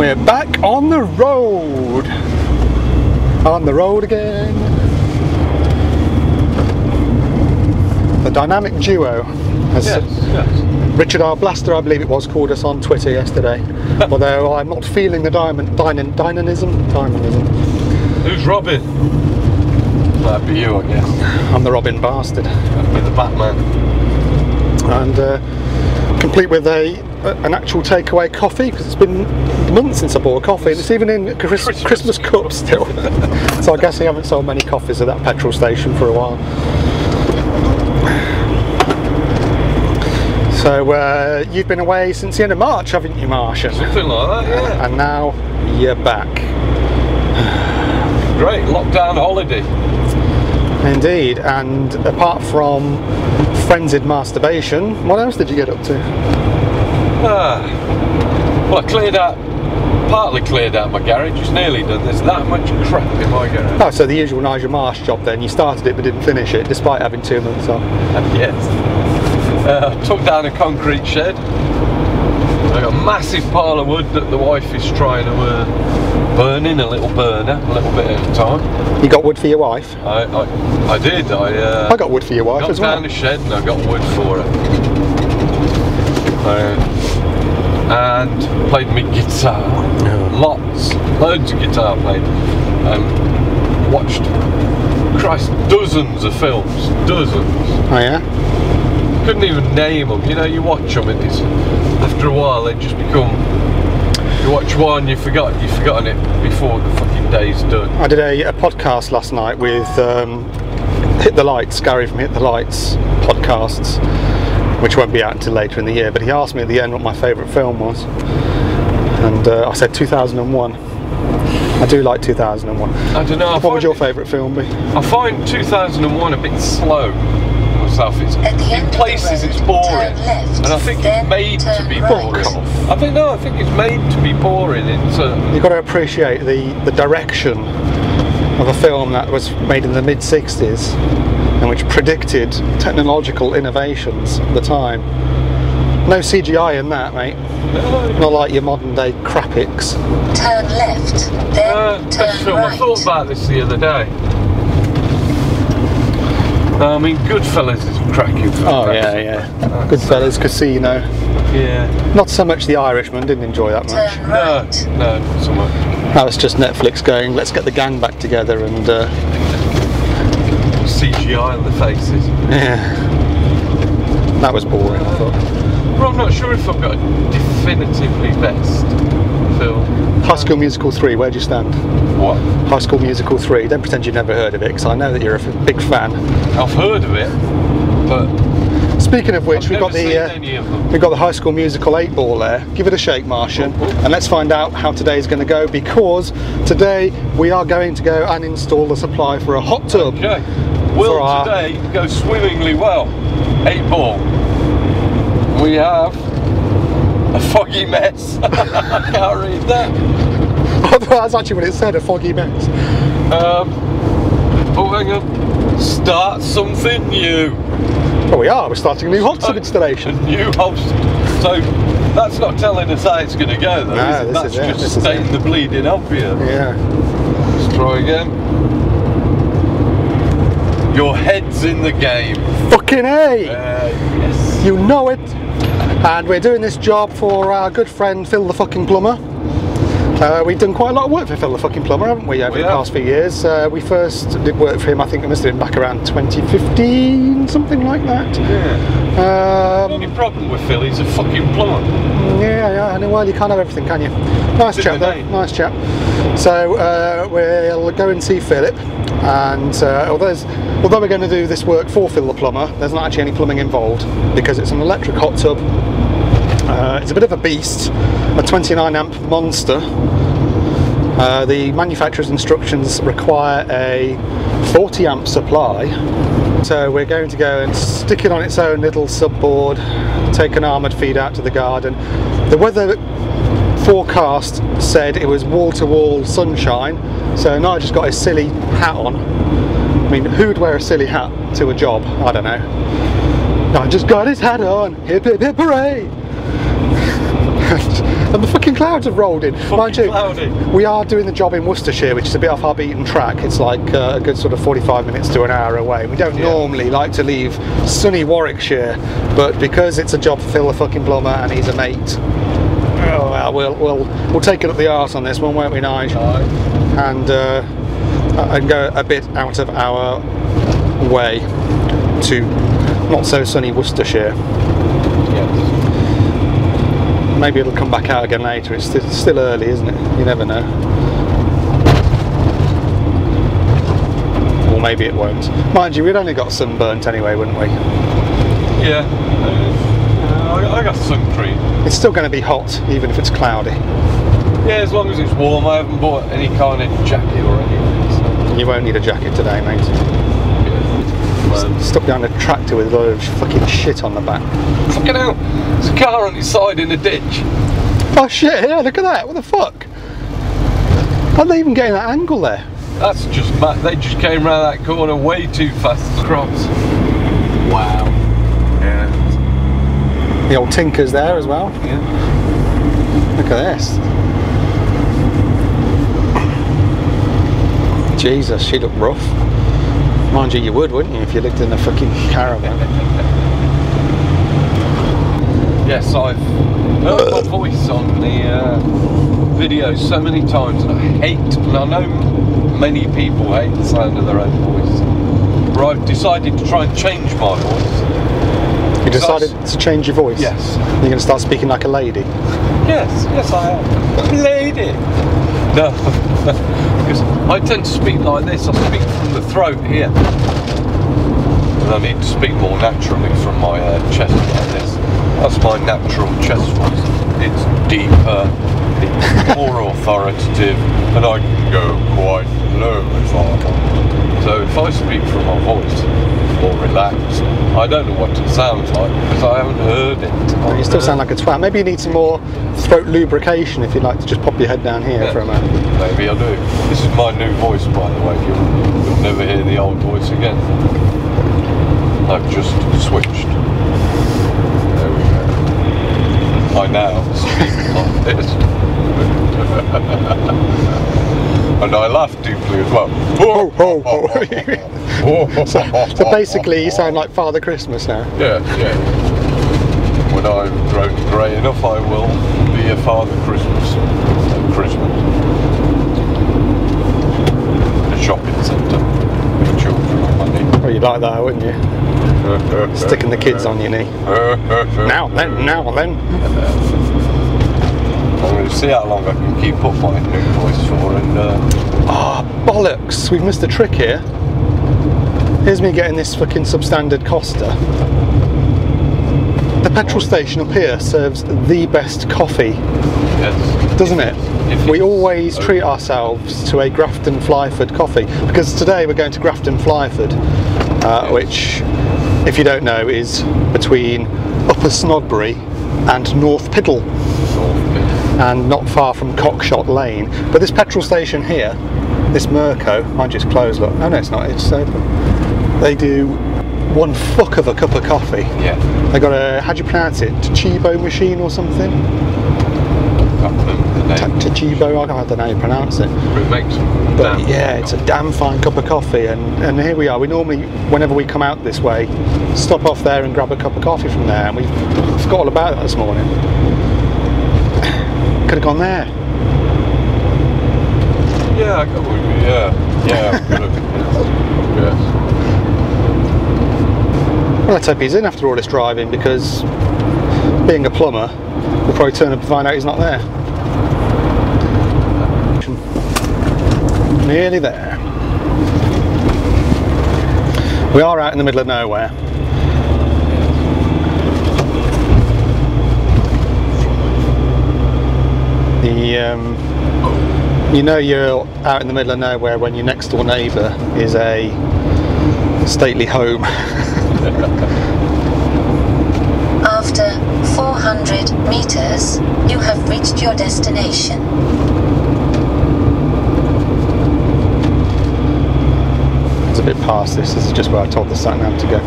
We're back on the road. On the road again. The dynamic duo, as Richard R. Blaster, I believe it was, called us on Twitter yesterday. Although I'm not feeling the dynamism. Who's Robin? That'd be you, I guess. I'm the Robin bastard. That'd be the Batman. And complete with an actual takeaway coffee, because it's been months since I bought a coffee, and it's even in Christmas cups still. So I guess they haven't sold many coffees at that petrol station for a while. So you've been away since the end of March, haven't you, Martian? Something like that, yeah. And now you're back. Great, lockdown holiday. Indeed, and apart from frenzied masturbation, what else did you get up to? Well, I partly cleared out my garage. It's nearly done. There's that much crap in my garage. Oh, so the usual Nige Marsh job then. You started it but didn't finish it, despite having 2 months off. Yes. Took down a concrete shed. I got a massive pile of wood that the wife is trying to burn in a little burner, a little bit at a time. You got wood for your wife? I did. I got wood for your wife as well. Got down the shed and I got wood for her. And played me guitar. Loads of guitar played. And watched, Christ, dozens of films. Dozens. Oh yeah? Couldn't even name them. You know, you watch them and it's, after a while they just become, you watch one, you've forgotten it before the fucking day's done. I did a podcast last night with Hit the Lights, Gary from Hit the Lights podcasts, which won't be out until later in the year, but he asked me at the end what my favourite film was, and I said 2001. I do like 2001. I don't know. What would your favourite film be? I find 2001 a bit slow. In places it's boring, and I think it's made to be boring. I think it's made to be boring in certain... You've got to appreciate the direction of a film that was made in the mid-60s and which predicted technological innovations at the time. No CGI in that, mate. No. Not like your modern day crapics. Turn left, then turn film. right. I thought about this the other day. I mean, Goodfellas is a cracking film. Oh yeah. Goodfellas, Casino. Yeah. Not so much The Irishman, didn't enjoy that much. Turn right. No, not so much. That was just Netflix going, let's get the gang back together and... CGI on the faces. Yeah. That was boring, I thought. Well, I'm not sure if I've got a definitively best film. High School Musical 3, where do you stand? What? High School Musical 3, don't pretend you've never heard of it, because I know that you're a big fan. I've heard of it, but... Speaking of which, I've we've got the High School Musical 8 ball there. Give it a shake, Martian, and let's find out how today's going to go, because today we are going to go and install the supply for a hot tub. Okay. Will today go swimmingly well? 8 ball. We have a foggy mess. I can't read that. Oh, that's actually what it said, a foggy mess. Oh, hang on. Start something new. Well, we're starting a new hot tub installation. A new host. So that's not telling us how it's going to go, though. No, that's just stating the bleeding obvious. Yeah. Let's try again. Your head's in the game. Fucking A! Yes. You know it. And we're doing this job for our good friend Phil the fucking Plumber. We've done quite a lot of work for Phil the fucking Plumber, haven't we, over the past few years? We first did work for him, I think it must have been back around 2015, something like that. Yeah. The only problem with Phil, he's a fucking plumber. Yeah, and well, you can't have everything, can you? Nice chap though, nice chap. So we'll go and see Philip, and although we're going to do this work for Phil the Plumber, there's not actually any plumbing involved, because it's an electric hot tub. It's a bit of a beast, a 29 amp monster. The manufacturer's instructions require a 40 amp supply, so we're going to go and stick it on its own little subboard, take an armoured feed out to the garden. The weather forecast said it was wall-to-wall sunshine, so Nige just got his silly hat on. I mean, who'd wear a silly hat to a job? I don't know. Nige just got his hat on, hip hip hip hooray! And the fucking clouds have rolled in. Mind you, cloudy. we are doing the job in Worcestershire, which is a bit off our beaten track. It's like a good sort of 45 minutes to an hour away. We don't normally like to leave sunny Warwickshire, but because it's a job for Phil the fucking plumber and he's a mate, oh, well, we'll take it up the arse on this one, won't we, Nige? And go a bit out of our way to not so sunny Worcestershire. Maybe it'll come back out again later. It's still early, isn't it? You never know. Or maybe it won't. Mind you, we'd only got sunburnt anyway, wouldn't we? Yeah. I got sun cream. It's still going to be hot, even if it's cloudy. Yeah, as long as it's warm. I haven't bought any kind of jacket or anything. So. You won't need a jacket today, mate. Stuck behind a tractor with a load of fucking shit on the back. Fucking hell! There's a car on its side in a ditch. Oh shit, yeah, look at that, what the fuck? How are they even getting that angle there? That's just mad. They just came round that corner way too fast to cross. Wow. Yeah. The old Tinker's there as well. Yeah. Look at this. Jesus, she looked rough. Mind you, you would, wouldn't you, if you lived in a fucking caravan? Yes, I've heard my voice on the video so many times, and I know many people hate the sound of their own voice. But I've decided to try and change my voice. You decided to change your voice? Yes. You're going to start speaking like a lady? Yes, I am. Lady! No, because I tend to speak like this. I speak from the throat here. And I need to speak more naturally from my chest like this. That's my natural chest voice. It's deeper, it's more authoritative, and I can go quite low if I want. So if I speak from my voice, more relaxed, I don't know what it sounds like because I haven't heard it. Oh, you still sound like a twat. Maybe you need some more throat lubrication if you'd like to just pop your head down here for a moment. Maybe I do. This is my new voice, by the way. You'll never hear the old voice again. I've just switched. There we go. I now speak like this. And I laugh deeply as well. So basically you sound like Father Christmas now. Yeah. When I've grown grey enough, I will be a Father Christmas at Christmas. In a shopping centre for children and money. Well, you'd like that, wouldn't you? Sticking the kids on your knee. Now then. I'm going to see how long I can keep up my new voice for, and bollocks, we've missed a trick here. Here's me getting this fucking substandard Costa. The petrol station up here serves the best coffee. Yes. Doesn't it? We always treat ourselves to a Grafton Flyford coffee, because today we're going to Grafton Flyford, which, if you don't know, is between Upper Snodbury and North Piddle, and not far from Cockshot Lane. But this petrol station here, this Mirko, mind you it's closed, look. Oh no, it's not, it's open. They do one fuck of a cup of coffee. Yeah. They got a, how do you pronounce it? Chibo machine or something? Chibo, I don't know how you pronounce it. It makes but yeah, it's a damn fine cup of coffee, and here we are. We normally, whenever we come out this way, stop off there and grab a cup of coffee from there, and we forgot all about that this morning. Could have gone there. Yeah, yeah, could have. Yes. Well, let's hope he's in after all this driving, because being a plumber, we'll probably turn up and find out he's not there. Nearly there. We are out in the middle of nowhere. You know you're out in the middle of nowhere when your next door neighbour is a stately home. After 400 meters, you have reached your destination. It's a bit past this. This is just where I told the sat-nav to go.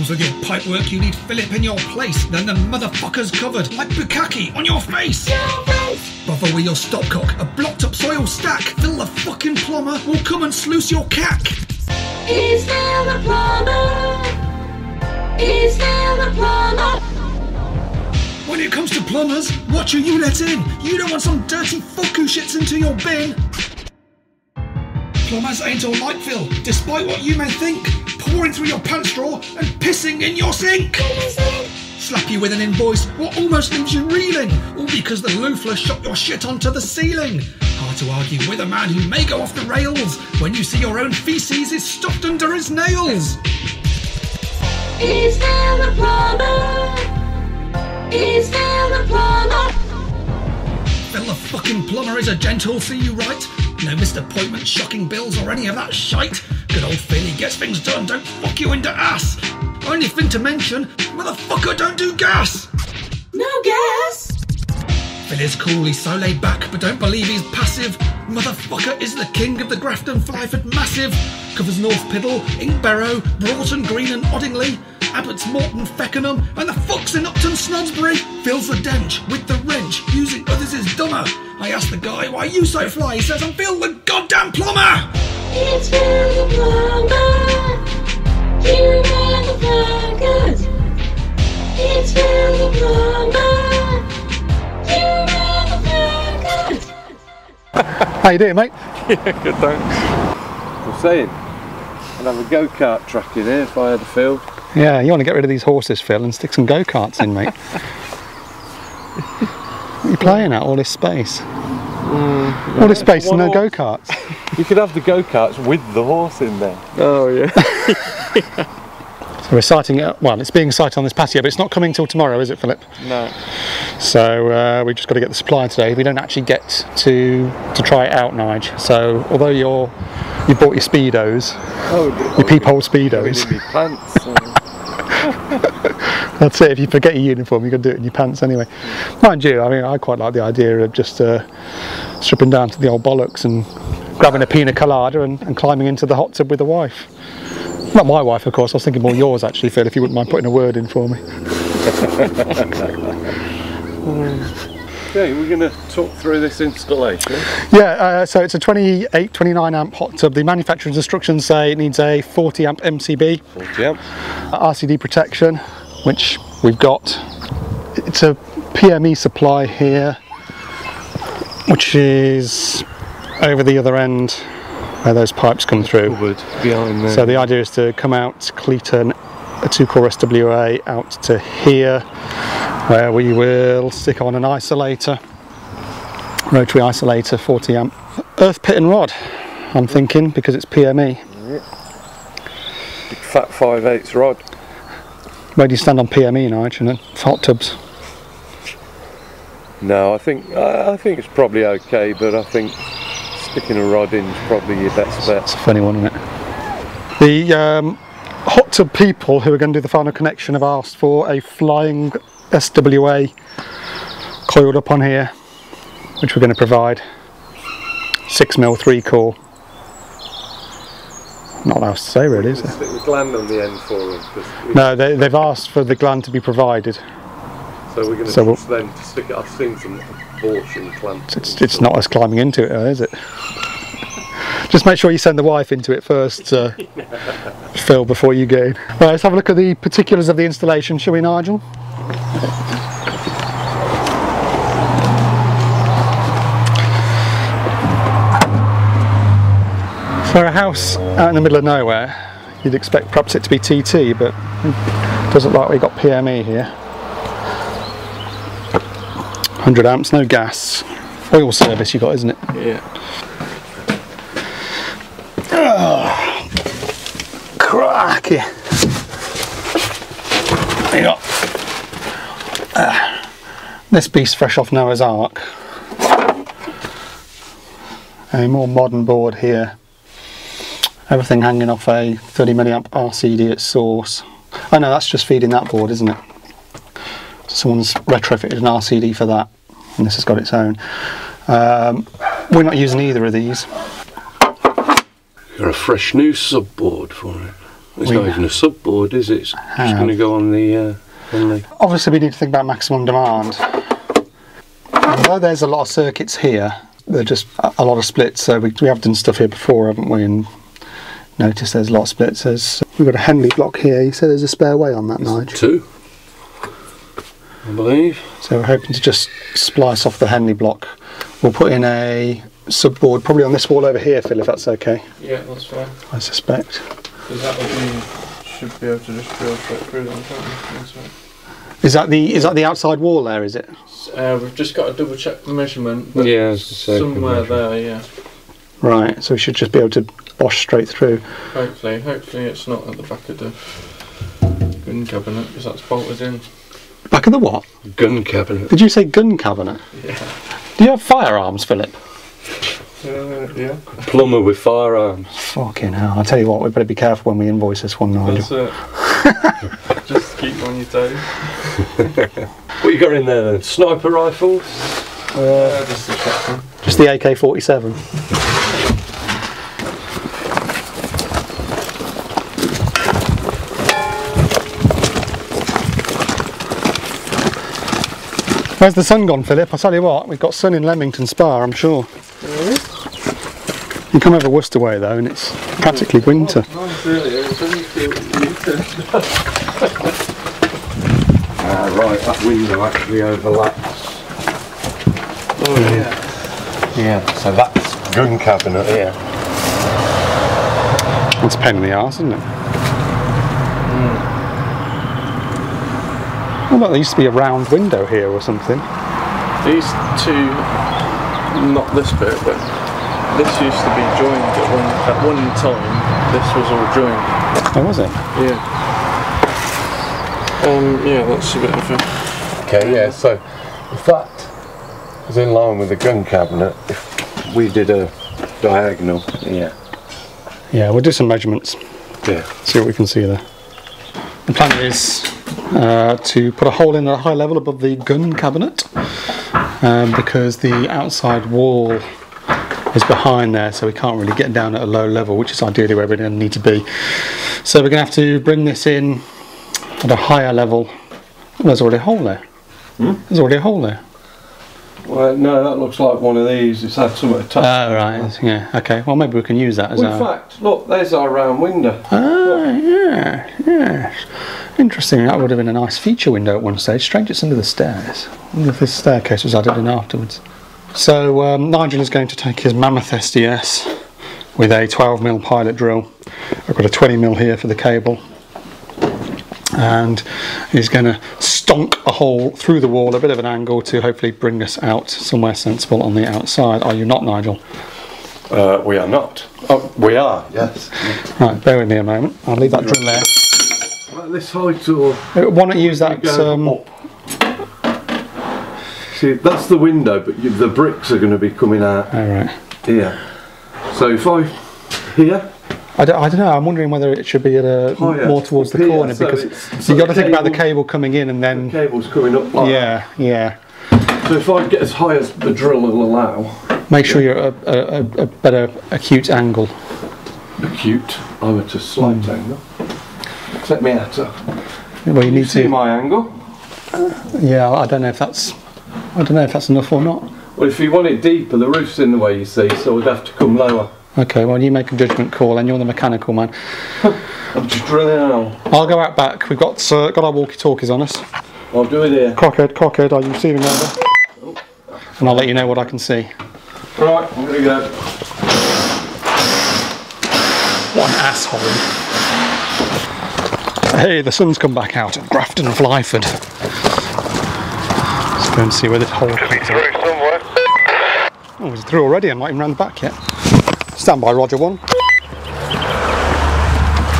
problems with your pipework, you need Philip in your place. Then the motherfucker's covered like bukkake on your face. Bother with your stopcock, a blocked up soil stack. Phil the fucking plumber will come and sluice your cack. He's Phil the plumber. He's Phil the plumber. When it comes to plumbers, what you let in? You don't want some dirty fuck who shits into your bin. Plumbers ain't all like Phil, despite what you may think. Pouring through your pants straw and pissing in your sink. Slap you with an invoice, what almost leaves you reeling. All because the loofler shot your shit onto the ceiling. Hard to argue with a man who may go off the rails when you see your own feces is stuffed under his nails. He's Phil the plumber. He's Phil the plumber. Phil the fucking plumber is a gentle, see you right. No missed appointments, shocking bills or any of that shite. Good old Phil, he gets things done, don't fuck you into ass. Only thing to mention, motherfucker don't do gas. No gas. Phil is cool, he's so laid back, but don't believe he's passive. Motherfucker is the king of the Grafton Flyford massive. Covers North Piddle, Inkbarrow, Broughton Green and Oddingly, Abbots Morton, Feckenham, and the fucks in Upton Snodsbury. Fills the dench with the wrench, using others is dumber. I asked the guy, why you so fly? He says, I'm Phil the goddamn plumber! It's Phil the plumber. You never forget. It's Phil the plumber. You never forget. How you doing, mate? Yeah, good, thanks. I'm saying, I'd have a go-kart track in here if I had a field. Yeah, you want to get rid of these horses, Phil, and stick some go-karts in, mate. What are you playing at, all this space? All this space and no go-karts. You could have the go-karts with the horse in there. Oh yeah. So we're sighting it, well, it's being sighted on this patio, but it's not coming till tomorrow, is it, Philip? No. So we've just got to get the supply today. We don't actually get to try it out, Nige. So although you bought your Speedos, your peephole Speedos. In your pants. That's it, if you forget your uniform, you're going to do it in your pants anyway. Mind you, I mean, I quite like the idea of just stripping down to the old bollocks and grabbing a pina colada and climbing into the hot tub with the wife. Not my wife, of course, I was thinking more yours actually, Phil, if you wouldn't mind putting a word in for me. Okay, we're going to talk through this installation. Yeah, so it's a 29 amp hot tub. The manufacturer's instructions say it needs a 40 amp MCB. 40 amp. RCD protection, which we've got. It's a PME supply here, which is over the other end where those pipes come through. Behind there. So the idea is to come out, cleat a 2-core SWA out to here, where we will stick on an isolator, rotary isolator, 40 amp. Earth pit and rod, I'm thinking, because it's PME. Big fat 5/8 rod. Where do you stand on PME, Nige, and hot tubs? No, I think it's probably okay, but I think sticking a rod in is probably your best bet. It's a funny one, isn't it? The hot tub people who are going to do the final connection have asked for a flying SWA coiled up on here, which we're going to provide. 6mm 3-core. Not allowed to say really, is it? Stick the gland on the end for them. No, they've asked for the gland to be provided. So we're going to push them to stick it. I've seen some abortion clamps. It's not us climbing into it, is it? Just make sure you send the wife into it first, Phil, before you get in. Right, let's have a look at the particulars of the installation, shall we, Nigel? For a house out in the middle of nowhere, you'd expect perhaps it to be TT, but it doesn't look like we've got PME here. 100 amps, no gas. Oil service you got, isn't it? Yeah. Oh, cracky. You got this beast fresh off Noah's Ark. A more modern board here. Everything hanging off a 30 milliamp RCD at source. Oh no, that's just feeding that board, isn't it? Someone's retrofitted an RCD for that, and this has got its own. We're not using either of these. Got a fresh new subboard for it. It's not even a subboard, is it? It's just going to go on the... Obviously we need to think about maximum demand. Although there's a lot of circuits here, there are just a lot of splits, so we have done stuff here before, haven't we, and notice there's a lot of splits. We've got a Henley block here. You said there's a spare way on that, Nige? 2, I believe. So we're hoping to just splice off the Henley block. We'll put in a subboard, probably on this wall over here, Phil, if that's okay. Yeah, that's fine. I suspect. Because that would be, should be able to just drill straight through them, can't we? That's right. Is that the outside wall there, is it? We've just got to double check the measurement. But Yeah, somewhere there, yeah. Right, so we should just be able to bosh straight through. Hopefully it's not at the back of the gun cabinet, because that's bolted in. Back of the what? Gun cabinet. Did you say gun cabinet? Yeah. Do you have firearms, Philip? Yeah. Plumber with firearms. Fucking hell, I'll tell you what, we better be careful when we invoice this one, Nigel. That's it. Just keep on your toes. What you got in there then? Sniper rifles? Just the shotgun. Just the AK-47. Where's the sun gone, Philip? I'll tell you what, we've got sun in Leamington Spa, I'm sure. Really? You come over Worcester way though, and it's practically winter. Mine's earlier, it's only Right, that window actually overlaps. Oh yeah. Yeah, so that's gun cabinet here. It's a pain in the arse, isn't it? Well, look, there used to be a round window here or something. These two, not this bit, but this used to be joined at one time. This was all joined. Oh, was it? Yeah. Yeah, that's a bit of a... Okay, yeah, so if that is in line with the gun cabinet, if we did a diagonal, yeah. Yeah, we'll do some measurements. Yeah. See what we can see there. The plan is to put a hole in at a high level above the gun cabinet because the outside wall is behind there, so we can't really get down at a low level, which is ideally where we're going to need to be. So we're going to have to bring this in at a higher level. Oh, there's already a hole there. There's already a hole there. Well, no, that looks like one of these. It's had something attached. Oh, right. Yeah, okay. Well, maybe we can use that as Well, in fact, look, there's our round window. Ah, yeah, yes. Interesting. That would have been a nice feature window at one stage. Strange it's under the stairs. I wonder if this staircase was added in afterwards. So Nigel is going to take his Mammoth SDS with a 12mm pilot drill. I've got a 20mm here for the cable. And he's going to stonk a hole through the wall, a bit of an angle, to hopefully bring us out somewhere sensible on the outside. Are you not, Nigel? We are not. Oh, we are, yes. Right, bear with me a moment. I'll leave that drill there. Like this height or... Why not use that... See, that's the window, but the bricks are going to be coming out here. So if I... Here... I don't know, I'm wondering whether it should be at more towards the corner, so because so you've got to think about the cable coming in and then... The cable's coming up like that. Yeah. So if I get as high as the drill will allow... Make sure you're at a better acute angle. Acute? I'm at a slight angle. Let me at a... Well, you need to see my angle? Yeah, I don't know if that's enough or not. Well, if you want it deeper, the roof's in the way, you see, so we'd have to come lower. Okay, well, you make a judgment call, and you're the mechanical man. I'm just drilling out. I'll go out back. We've got our walkie-talkies on us. I'll do it here. Cockhead, are you receiving over? Oh. And I'll let you know what I can see. Right, I'm going to go. What an asshole. Hey, the sun's come back out at Grafton Flyford. Let's go and see where this hole comes through somewhere. Oh, he's through already. I'm not even round the back yet. Stand by, Roger 1.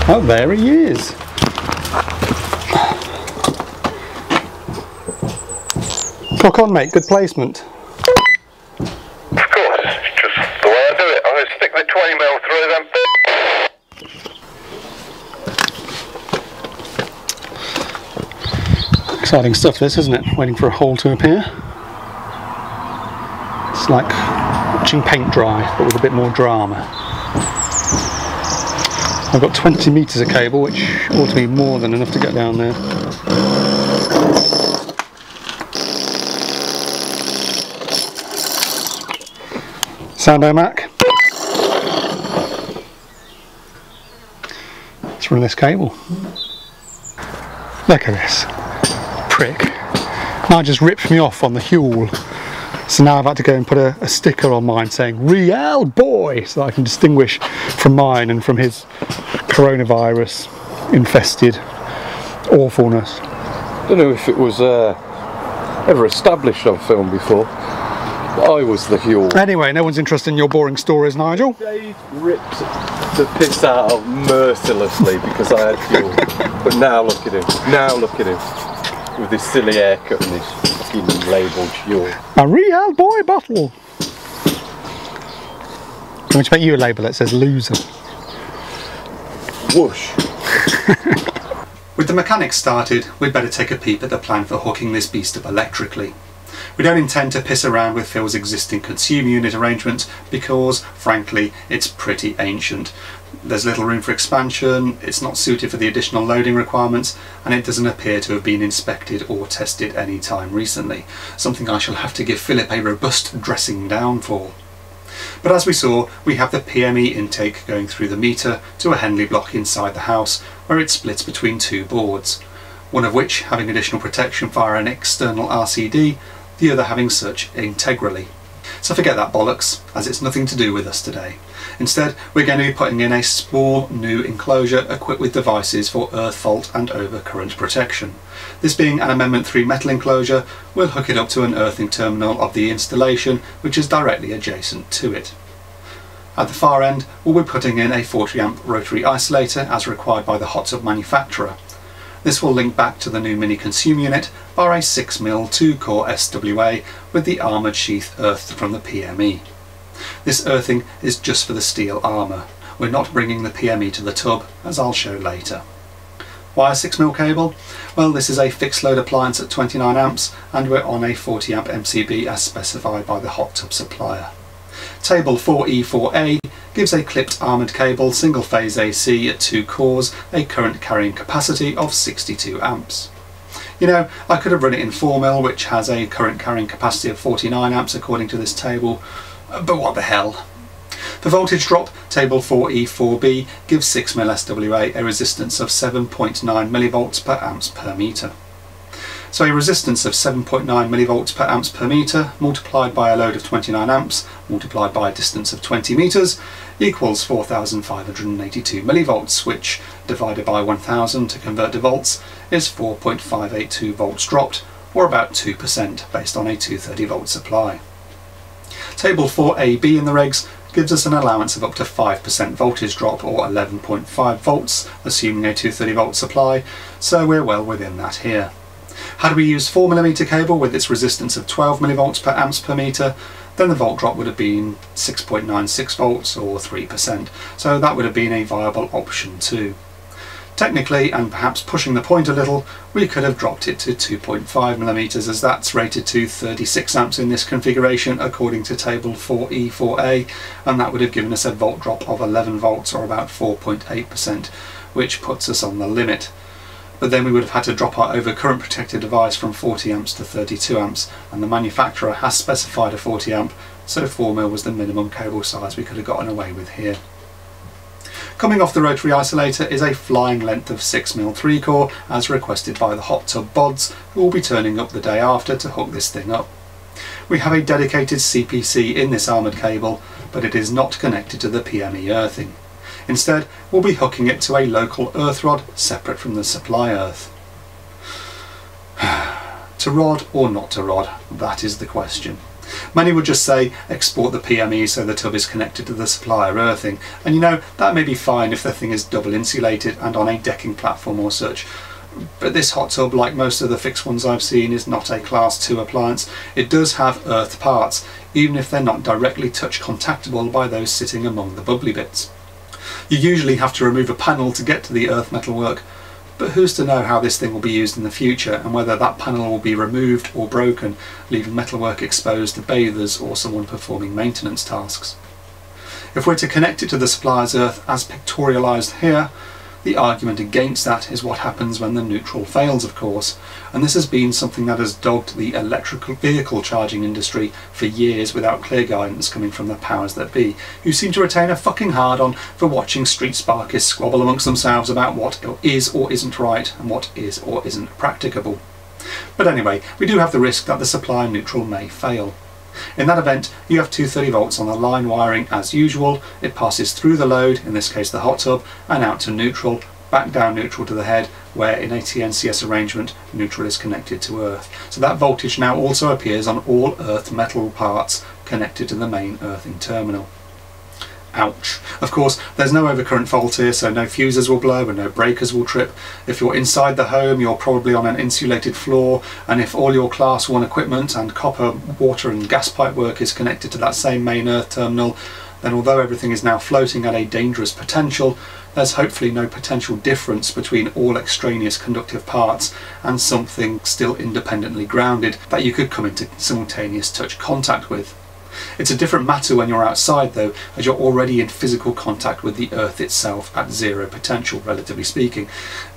Oh, there he is. Cock on, mate. Good placement. Of course, it's just the way I do it. I'm going to stick the 20mm through them. Exciting stuff, this, isn't it? Waiting for a hole to appear. It's like watching paint dry, but with a bit more drama. I've got 20 metres of cable, which ought to be more than enough to get down there. Soundo Mac. Let's run this cable. Look at this. Prick. Now just ripped me off on the Huel. So now I've had to go and put a sticker on mine saying "Real Boy" so that I can distinguish from mine and from his coronavirus infested awfulness. I don't know if it was ever established on film before, but I was the Huel. Anyway, no one's interested in your boring stories, Nigel. Dave ripped the piss out of mercilessly because I had Huel. But now look at him. Now look at him. With his silly haircut and his fucking labelled Huel. A Real Boy bottle. I'm going to make you a label that says loser. Whoosh. With the mechanics started, we'd better take a peep at the plan for hooking this beast up electrically. We don't intend to piss around with Phil's existing consumer unit arrangement because, frankly, it's pretty ancient. There's little room for expansion, it's not suited for the additional loading requirements, and it doesn't appear to have been inspected or tested any time recently, something I shall have to give Philip a robust dressing down for. But as we saw, we have the PME intake going through the meter to a Henley block inside the house, where it splits between two boards, one of which having additional protection via an external RCD, the other having such integrally. So forget that bollocks, as it's nothing to do with us today. Instead, we're going to be putting in a small new enclosure equipped with devices for earth fault and overcurrent protection. This being an Amendment 3 metal enclosure, we'll hook it up to an earthing terminal of the installation, which is directly adjacent to it. At the far end, we'll be putting in a 40 amp rotary isolator as required by the hot tub manufacturer. This will link back to the new mini consumer unit via a 6mm 2-core SWA with the armoured sheath earthed from the PME. This earthing is just for the steel armour. We're not bringing the PME to the tub, as I'll show later. Why a 6mm cable? Well, this is a fixed load appliance at 29 amps and we're on a 40 amp MCB as specified by the hot tub supplier. Table 4E4A gives a clipped armoured cable single phase AC at 2 cores a current carrying capacity of 62 amps. You know, I could have run it in 4mm, which has a current carrying capacity of 49 amps according to this table, but what the hell. For voltage drop, table 4E4B gives 6mm SWA a resistance of 7.9 mV per amps per metre. So a resistance of 7.9 mV per amps per metre multiplied by a load of 29 amps multiplied by a distance of 20 metres equals 4,582 mV, which divided by 1000 to convert to volts is 4.582 volts dropped, or about 2% based on a 230 volt supply. Table 4AB in the regs gives us an allowance of up to 5% voltage drop or 11.5 volts assuming a 230 volt supply, so we're well within that here. Had we used 4mm cable with its resistance of 12 mV per amps per metre, then the volt drop would have been 6.96 volts or 3%, so that would have been a viable option too. Technically, and perhaps pushing the point a little, we could have dropped it to 2.5mm as that's rated to 36 amps in this configuration according to table 4E4A, and that would have given us a volt drop of 11 volts or about 4.8%, which puts us on the limit. But then we would have had to drop our overcurrent protected device from 40 amps to 32 amps, and the manufacturer has specified a 40 amp, so 4mm was the minimum cable size we could have gotten away with here. Coming off the rotary isolator is a flying length of 6mm 3-core as requested by the hot tub bods, who will be turning up the day after to hook this thing up. We have a dedicated CPC in this armoured cable, but it is not connected to the PME earthing. Instead, we'll be hooking it to a local earth rod separate from the supply earth. To rod or not to rod, that is the question. Many would just say export the PME so the tub is connected to the supplier earthing, and you know, that may be fine if the thing is double insulated and on a decking platform or such. But this hot tub, like most of the fixed ones I've seen, is not a class 2 appliance. It does have earth parts, even if they're not directly touch contactable by those sitting among the bubbly bits. You usually have to remove a panel to get to the earth metalwork, but who's to know how this thing will be used in the future and whether that panel will be removed or broken, leaving metalwork exposed to bathers or someone performing maintenance tasks. It If we're to connect it to the supplier's earth as pictorialised here, the argument against that is what happens when the neutral fails, of course, and this has been something that has dogged the electrical vehicle charging industry for years without clear guidance coming from the powers that be, who seem to retain a fucking hard-on for watching street sparkists squabble amongst themselves about what is or isn't right and what is or isn't practicable. But anyway, we do have the risk that the supply neutral may fail. In that event, you have 230 volts on the line wiring as usual. It passes through the load, in this case the hot tub, and out to neutral, back down neutral to the head, where in a TNCS arrangement, neutral is connected to earth. So that voltage now also appears on all earth metal parts connected to the main earthing terminal. Ouch. Of course, there's no overcurrent fault here, so no fuses will blow and no breakers will trip. If you're inside the home, you're probably on an insulated floor, and if all your Class 1 equipment and copper, water and gas pipe work is connected to that same main earth terminal, then although everything is now floating at a dangerous potential, there's hopefully no potential difference between all extraneous conductive parts and something still independently grounded that you could come into simultaneous touch contact with. It's a different matter when you're outside though, as you're already in physical contact with the earth itself at zero potential, relatively speaking.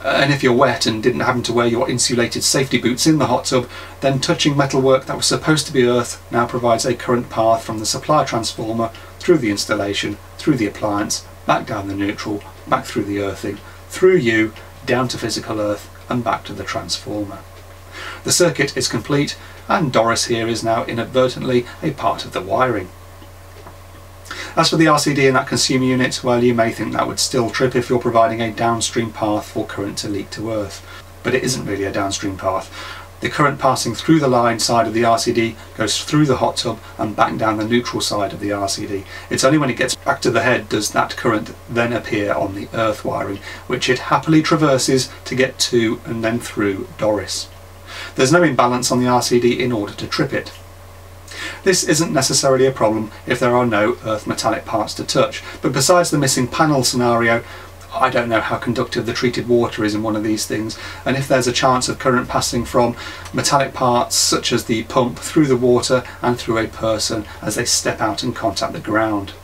And if you're wet and didn't happen to wear your insulated safety boots in the hot tub, then touching metalwork that was supposed to be earth now provides a current path from the supply transformer through the installation, through the appliance, back down the neutral, back through the earthing, through you, down to physical earth and back to the transformer. The circuit is complete, and Doris here is now inadvertently a part of the wiring. As for the RCD in that consumer unit, well, you may think that would still trip if you're providing a downstream path for current to leak to earth, but it isn't really a downstream path. The current passing through the line side of the RCD goes through the hot tub and back down the neutral side of the RCD. It's only when it gets back to the head does that current then appear on the earth wiring, which it happily traverses to get to and then through Doris. There's no imbalance on the RCD in order to trip it. This isn't necessarily a problem if there are no earth metallic parts to touch, but besides the missing panel scenario, I don't know how conductive the treated water is in one of these things, and if there's a chance of current passing from metallic parts such as the pump through the water and through a person as they step out and contact the ground.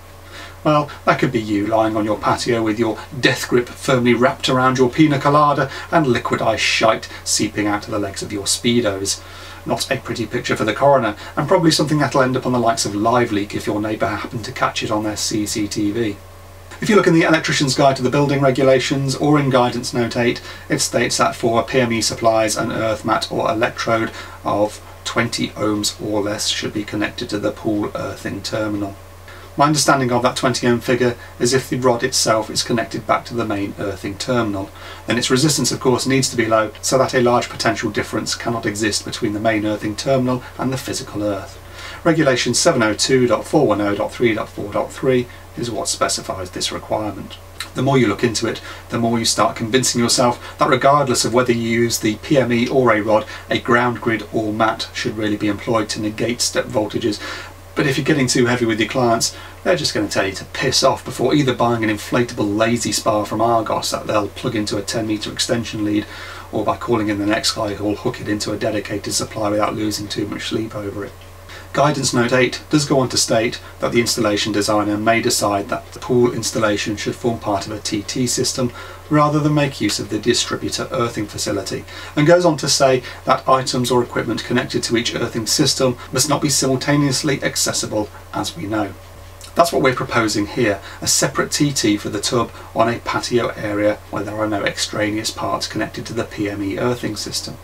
Well, that could be you lying on your patio with your death grip firmly wrapped around your pina colada and liquid ice shite seeping out of the legs of your speedos. Not a pretty picture for the coroner, and probably something that'll end up on the likes of Live Leak if your neighbour happened to catch it on their CCTV. If you look in the Electrician's Guide to the Building Regulations or in Guidance Note 8, it states that for PME supplies an earth mat or electrode of 20 ohms or less should be connected to the pool earthing terminal. My understanding of that 20 ohm figure is if the rod itself is connected back to the main earthing terminal, then its resistance of course needs to be low so that a large potential difference cannot exist between the main earthing terminal and the physical earth. Regulation 702.410.3.4.3 is what specifies this requirement. The more you look into it, the more you start convincing yourself that regardless of whether you use the PME or a rod, a ground grid or mat should really be employed to negate step voltages. But if you're getting too heavy with your clients, they're just going to tell you to piss off before either buying an inflatable lazy spar from Argos that they'll plug into a 10-metre extension lead, or by calling in the next guy who'll hook it into a dedicated supply without losing too much sleep over it. Guidance Note 8 does go on to state that the installation designer may decide that the pool installation should form part of a TT system rather than make use of the distributor earthing facility, and goes on to say that items or equipment connected to each earthing system must not be simultaneously accessible, as we know. That's what we're proposing here, a separate TT for the tub on a patio area where there are no extraneous parts connected to the PME earthing system.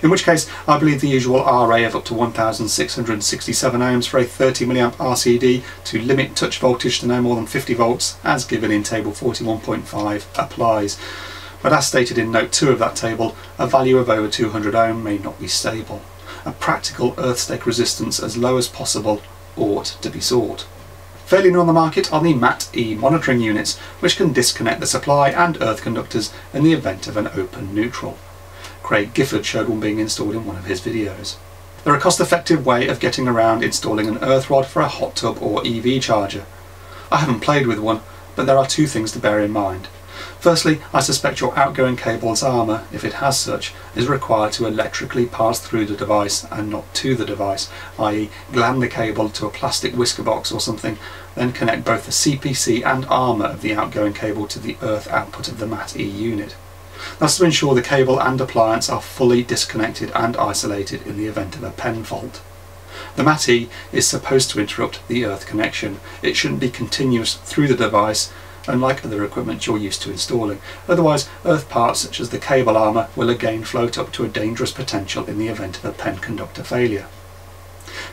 In which case, I believe the usual RA of up to 1667 ohms for a 30 mA RCD to limit touch voltage to no more than 50 volts, as given in table 41.5, applies. But as stated in note 2 of that table, a value of over 200 ohm may not be stable. A practical earth stake resistance as low as possible ought to be sought. Fairly new on the market are the MAT-E monitoring units, which can disconnect the supply and earth conductors in the event of an open neutral. Craig Gifford showed one being installed in one of his videos. They're a cost-effective way of getting around installing an earth rod for a hot tub or EV charger. I haven't played with one, but there are two things to bear in mind. Firstly, I suspect your outgoing cable's armour, if it has such, is required to electrically pass through the device and not to the device, i.e. gland the cable to a plastic whisker box or something, then connect both the CPC and armour of the outgoing cable to the earth output of the MAT-E unit. That's to ensure the cable and appliance are fully disconnected and isolated in the event of a pen fault. The MAT-E is supposed to interrupt the earth connection. It shouldn't be continuous through the device, unlike other equipment you're used to installing. Otherwise, earth parts such as the cable armour will again float up to a dangerous potential in the event of a pen conductor failure.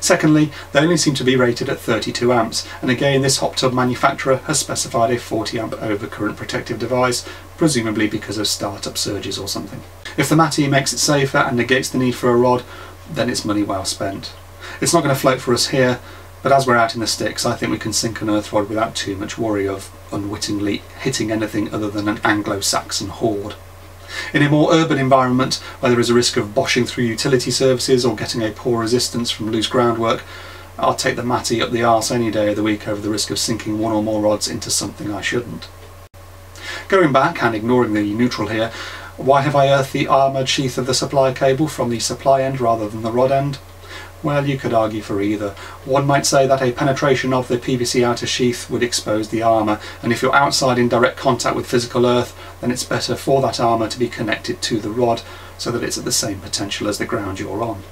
Secondly, they only seem to be rated at 32 amps, and again this hot tub manufacturer has specified a 40 amp overcurrent protective device, presumably because of startup surges or something. If the MAT-E makes it safer and negates the need for a rod, then it's money well spent. It's not going to float for us here, but as we're out in the sticks, I think we can sink an earth rod without too much worry of unwittingly hitting anything other than an Anglo-Saxon horde. In a more urban environment, where there is a risk of boshing through utility services or getting a poor resistance from loose groundwork, I'll take the MAT-E up the arse any day of the week over the risk of sinking one or more rods into something I shouldn't. Going back and ignoring the neutral here, why have I earthed the armoured sheath of the supply cable from the supply end rather than the rod end? Well, you could argue for either. One might say that a penetration of the PVC outer sheath would expose the armour, and if you're outside in direct contact with physical earth, then it's better for that armour to be connected to the rod so that it's at the same potential as the ground you're on.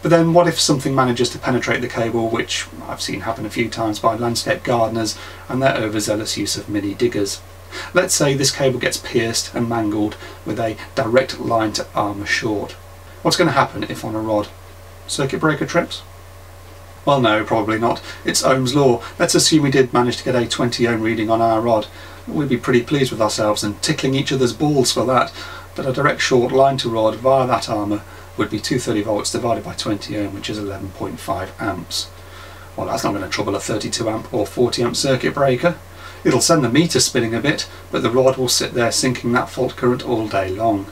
But then what if something manages to penetrate the cable, which I've seen happen a few times by landscape gardeners and their overzealous use of mini diggers? Let's say this cable gets pierced and mangled with a direct line to armour short. What's going to happen if on a rod? Circuit breaker trips? Well, no, probably not. It's Ohm's law. Let's assume we did manage to get a 20 ohm reading on our rod. We'd be pretty pleased with ourselves and tickling each other's balls for that, but a direct short line to rod via that armour would be 230 volts divided by 20 ohm, which is 11.5 amps. Well, that's not going to trouble a 32 amp or 40 amp circuit breaker. It'll send the meter spinning a bit, but the rod will sit there sinking that fault current all day long.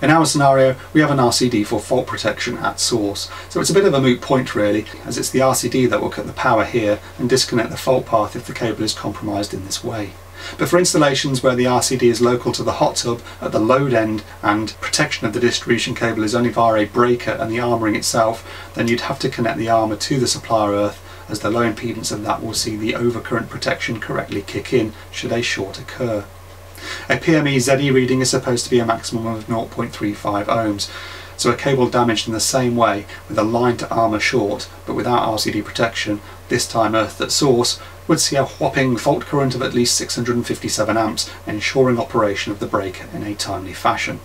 In our scenario, we have an RCD for fault protection at source, so it's a bit of a moot point really, as it's the RCD that will cut the power here and disconnect the fault path if the cable is compromised in this way. But for installations where the RCD is local to the hot tub at the load end and protection of the distribution cable is only via a breaker and the armouring itself, then you'd have to connect the armour to the supplier earth, as the low impedance of that will see the overcurrent protection correctly kick in should a short occur. A PME ZE reading is supposed to be a maximum of 0.35 ohms, so a cable damaged in the same way with a line to armour short but without RCD protection, this time earthed at source, would see a whopping fault current of at least 657 amps, ensuring operation of the breaker in a timely fashion.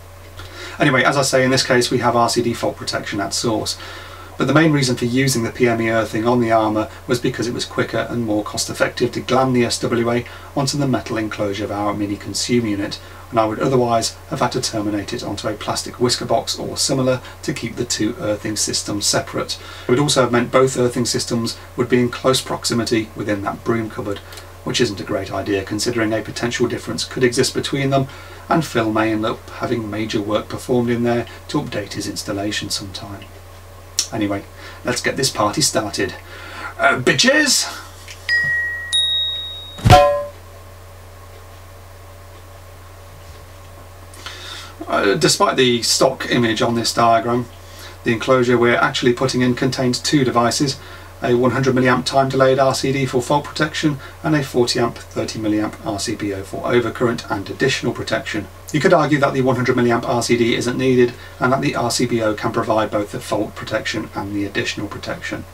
Anyway, as I say, in this case we have RCD fault protection at source. But the main reason for using the PME earthing on the armour was because it was quicker and more cost effective to gland the SWA onto the metal enclosure of our mini consume unit, and I would otherwise have had to terminate it onto a plastic whisker box or similar to keep the two earthing systems separate. It would also have meant both earthing systems would be in close proximity within that broom cupboard, which isn't a great idea considering a potential difference could exist between them, and Phil may end up having major work performed in there to update his installation sometime. Anyway, let's get this party started. Bitches! Despite the stock image on this diagram, the enclosure we're actually putting in contains two devices, a 100 mA time delayed RCD for fault protection and a 40 amp 30 mA RCBO for overcurrent and additional protection. You could argue that the 100 mA RCD isn't needed and that the RCBO can provide both the fault protection and the additional protection.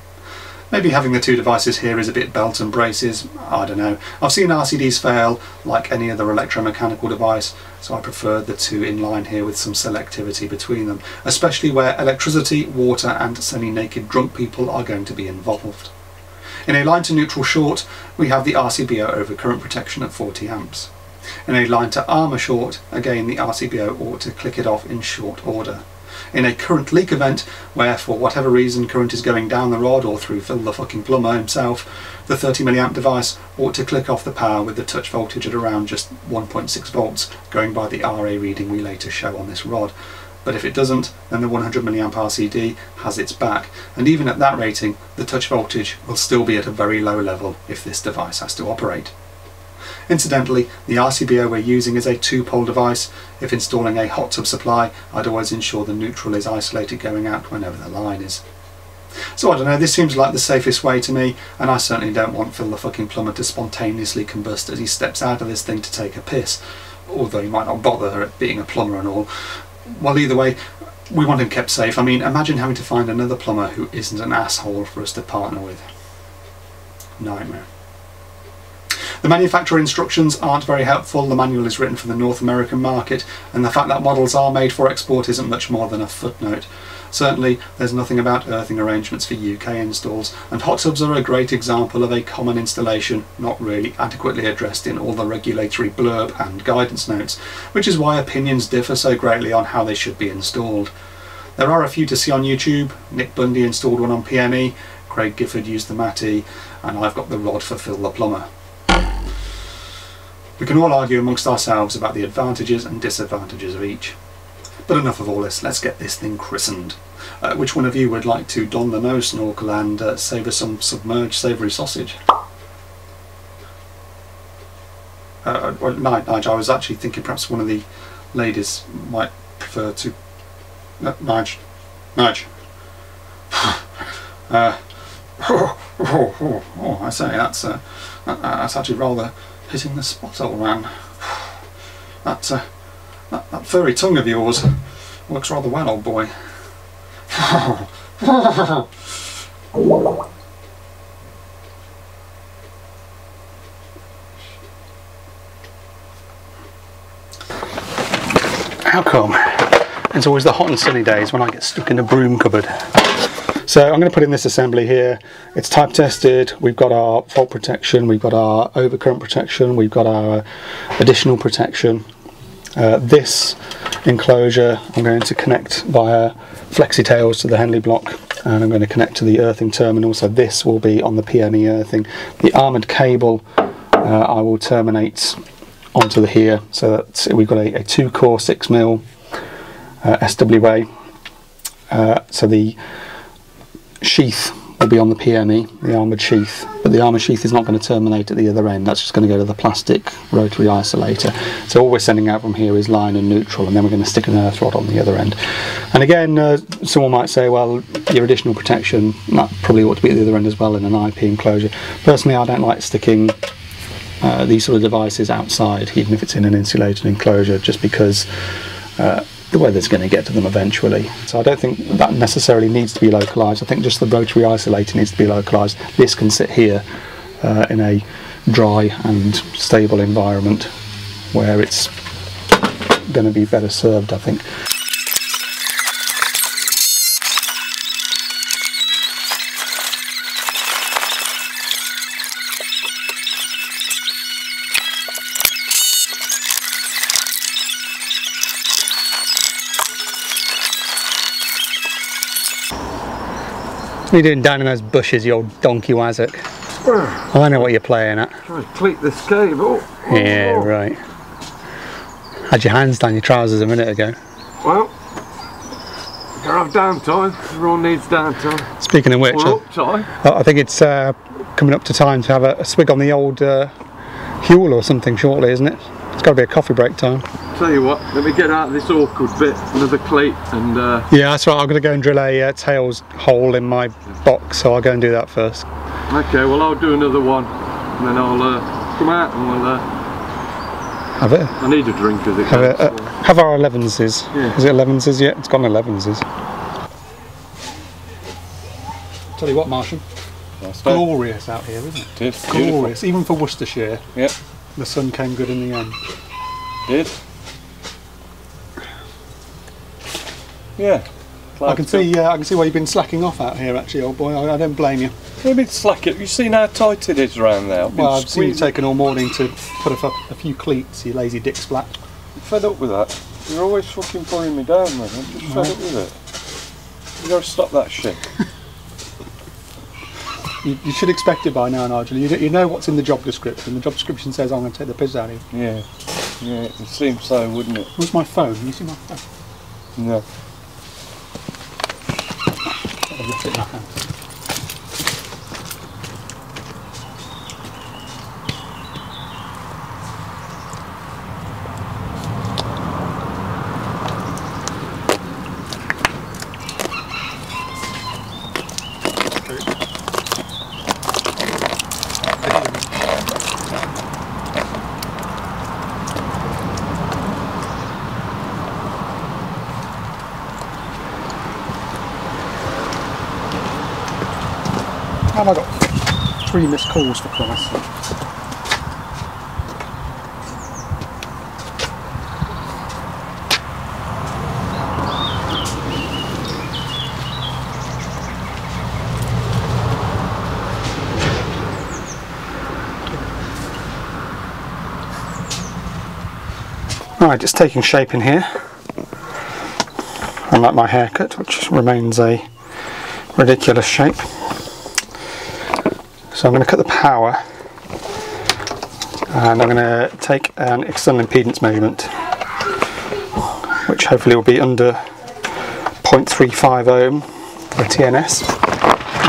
Maybe having the two devices here is a bit belt and braces, I don't know. I've seen RCDs fail like any other electromechanical device, so I prefer the two in line here with some selectivity between them, especially where electricity, water and semi-naked drunk people are going to be involved. In a line to neutral short, we have the RCBO overcurrent protection at 40 amps. In a line to armour short, again the RCBO ought to click it off in short order. In a current leak event, where for whatever reason current is going down the rod or through Phil the fucking plumber himself, the 30 mA device ought to click off the power with the touch voltage at around just 1.6 volts, going by the RA reading we later show on this rod. But if it doesn't, then the 100 mA RCD has its back, and even at that rating, the touch voltage will still be at a very low level if this device has to operate. Incidentally, the RCBO we're using is a 2-pole device. If installing a hot tub supply, I'd always ensure the neutral is isolated going out whenever the line is. So I don't know, this seems like the safest way to me, and I certainly don't want Phil the fucking plumber to spontaneously combust as he steps out of this thing to take a piss, although he might not bother at being a plumber and all. Well, either way, we want him kept safe. I mean, imagine having to find another plumber who isn't an asshole for us to partner with. Nightmare. The manufacturer instructions aren't very helpful. The manual is written for the North American market, and the fact that models are made for export isn't much more than a footnote. Certainly, there's nothing about earthing arrangements for UK installs, and hot tubs are a great example of a common installation not really adequately addressed in all the regulatory blurb and guidance notes, which is why opinions differ so greatly on how they should be installed. There are a few to see on YouTube. Nick Bundy installed one on PME, Craig Gifford used the Matty, and I've got the rod for Phil the plumber. We can all argue amongst ourselves about the advantages and disadvantages of each. But enough of all this, let's get this thing christened. Which one of you would like to don the nose snorkel and savour some submerged savoury sausage? Well, Nige, I was actually thinking perhaps one of the ladies might prefer to... Nige. I say, that's actually rather hitting the spot, old man. That furry tongue of yours works rather well, old boy. How come? It's always the hot and sunny days when I get stuck in a broom cupboard. So I'm going to put in this assembly here. It's type tested. We've got our fault protection, we've got our overcurrent protection, we've got our additional protection. This enclosure I'm going to connect via flexi tails to the Henley block, and I'm going to connect to the earthing terminal, so this will be on the PME earthing. The armoured cable I will terminate onto the here, so that we've got a 2-core 6mm SWA. So the sheath will be on the PME, the armoured sheath, but the armoured sheath is not going to terminate at the other end. That's just going to go to the plastic rotary isolator. So all we're sending out from here is line and neutral, and then we're going to stick an earth rod on the other end. And again, someone might say, well, your additional protection, that probably ought to be at the other end as well in an IP enclosure. Personally, I don't like sticking these sort of devices outside, even if it's in an insulated enclosure, just because the weather's going to get to them eventually. So I don't think that necessarily needs to be localised. I think just the rotary isolator needs to be localised. This can sit here in a dry and stable environment where it's going to be better served, I think. What are you doing down in those bushes, you old donkey wazzock? I know what you're playing at. Trying to clip this cable. Yeah, right. Had your hands down your trousers a minute ago. Well, gotta have downtime. Everyone needs downtime. Speaking of which, Or uptime. I think it's coming up to time to have a swig on the old Huel or something shortly, isn't it? It's got to be a coffee break time. Tell you what, let me get out of this awkward bit, another cleat, and yeah, that's right. I'm going to go and drill a tails hole in my box, so I'll go and do that first. okay, well I'll do another one, and then I'll come out and we'll have it. I need a drink as it Have, have our 11s. Yeah. Is it 11s yet? It's gone 11s. Tell you what, Martian, it's glorious out here, isn't it? It's glorious, even for Worcestershire. Yep. The sun came good in the end. Did. Yeah. I can see why you've been slacking off out here, actually, old boy. I don't blame you. You've been slacking. You've seen how tight it is around there. Well, I've seen you taking all morning to put a few cleats, you lazy dick splat. I'm fed up with that. You're always fucking pulling me down, man. I'm just fed up with it. You gotta stop that shit. You should expect it by now, Nigel. You know what's in the job description. The job description says I'm going to take the piss out of you. Yeah. Yeah, it would seem so, wouldn't it? Where's my phone? Can you see my phone? No. I've left it in my hand. have I got 3 missed calls for plumbers? Right, it's taking shape in here. Unlike my haircut, which remains a ridiculous shape. So I'm going to cut the power, and I'm going to take an external impedance measurement, which hopefully will be under 0.35 ohm for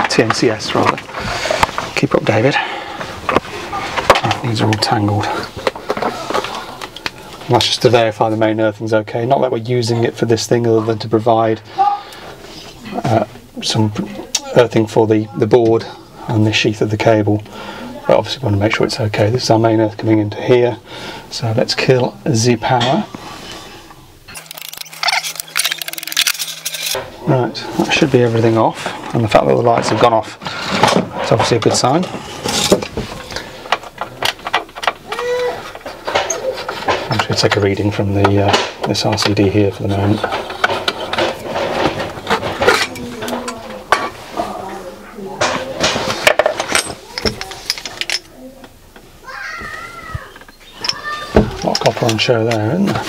TNCS rather. Keep up, David. Oh, these are all tangled. And that's just to verify the main earthing's okay. Not that we're using it for this thing other than to provide some earthing for the board and the sheath of the cable. But obviously we want to make sure it's okay. This is our main earth coming into here. So let's kill the power. Right, that should be everything off. And the fact that the lights have gone off, it's obviously a good sign. I'm just going to take a reading from the this RCD here for the moment. A lot of copper on show there, isn't there?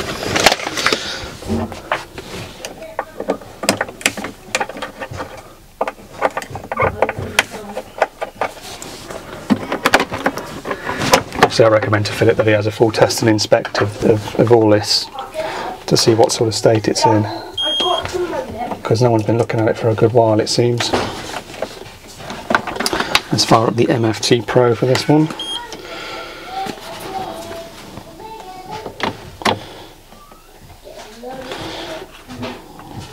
I recommend to Philip that he has a full test and inspect of all this to see what sort of state it's in, because no one's been looking at it for a good while, it seems. Let's fire up the MFT Pro for this one.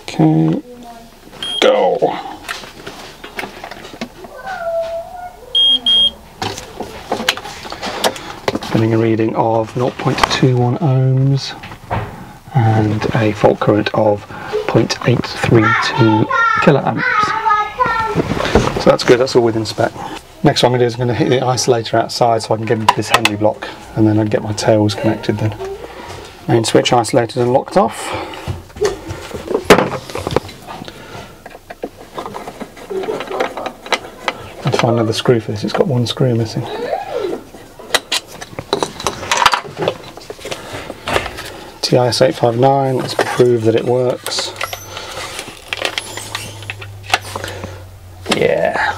Okay, go! Getting a reading of 0.21 ohms and a fault current of 0.832 kiloamps. So that's good, that's all within spec. Next one I'm going to do is I'm going to hit the isolator outside so I can get into this handy block, and then I'll get my tails connected then. Main switch isolated and locked off. I'll find another screw for this, it's got one screw missing. TIS859, let's prove that it works. Yeah.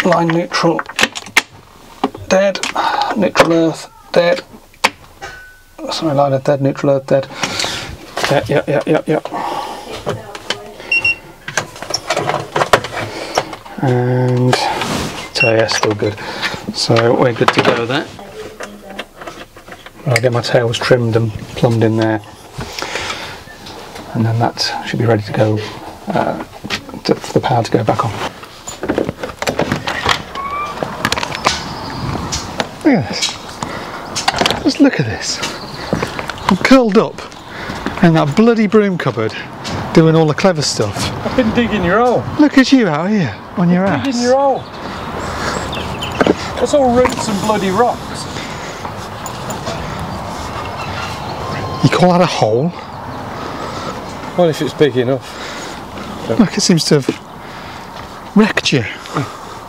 Line neutral, dead. Neutral earth, dead. Sorry, line earth dead, neutral earth dead. Yep. And TIS still good. So we're good to go there. I'll get my tails trimmed and plumbed in there, and then that should be ready to go for the power to go back on. Look at this. Just look at this. I'm curled up in that bloody broom cupboard doing all the clever stuff. I've been digging your hole. Look at you out here on your ass. Digging your hole. That's all roots and bloody rocks. You call that a hole? Well, if it's big enough. Look, it seems to have wrecked you.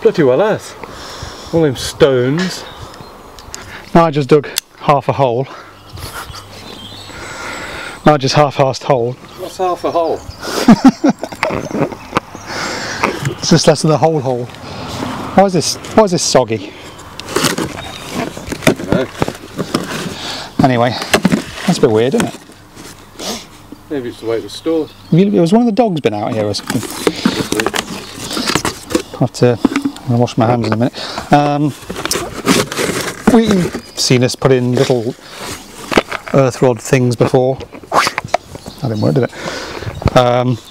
Bloody well earth. All them stones. Now I just dug half a hole. Now I just half-assed hole. What's half a hole? It's just less than the whole hole. Why is this soggy? I don't know. Anyway, that's a bit weird, isn't it? Maybe it's the way it was stored. It was one of the dogs been out here or something. I'm going to wash my hands in a minute. We've seen us put in little earth rod things before. That didn't work, did it?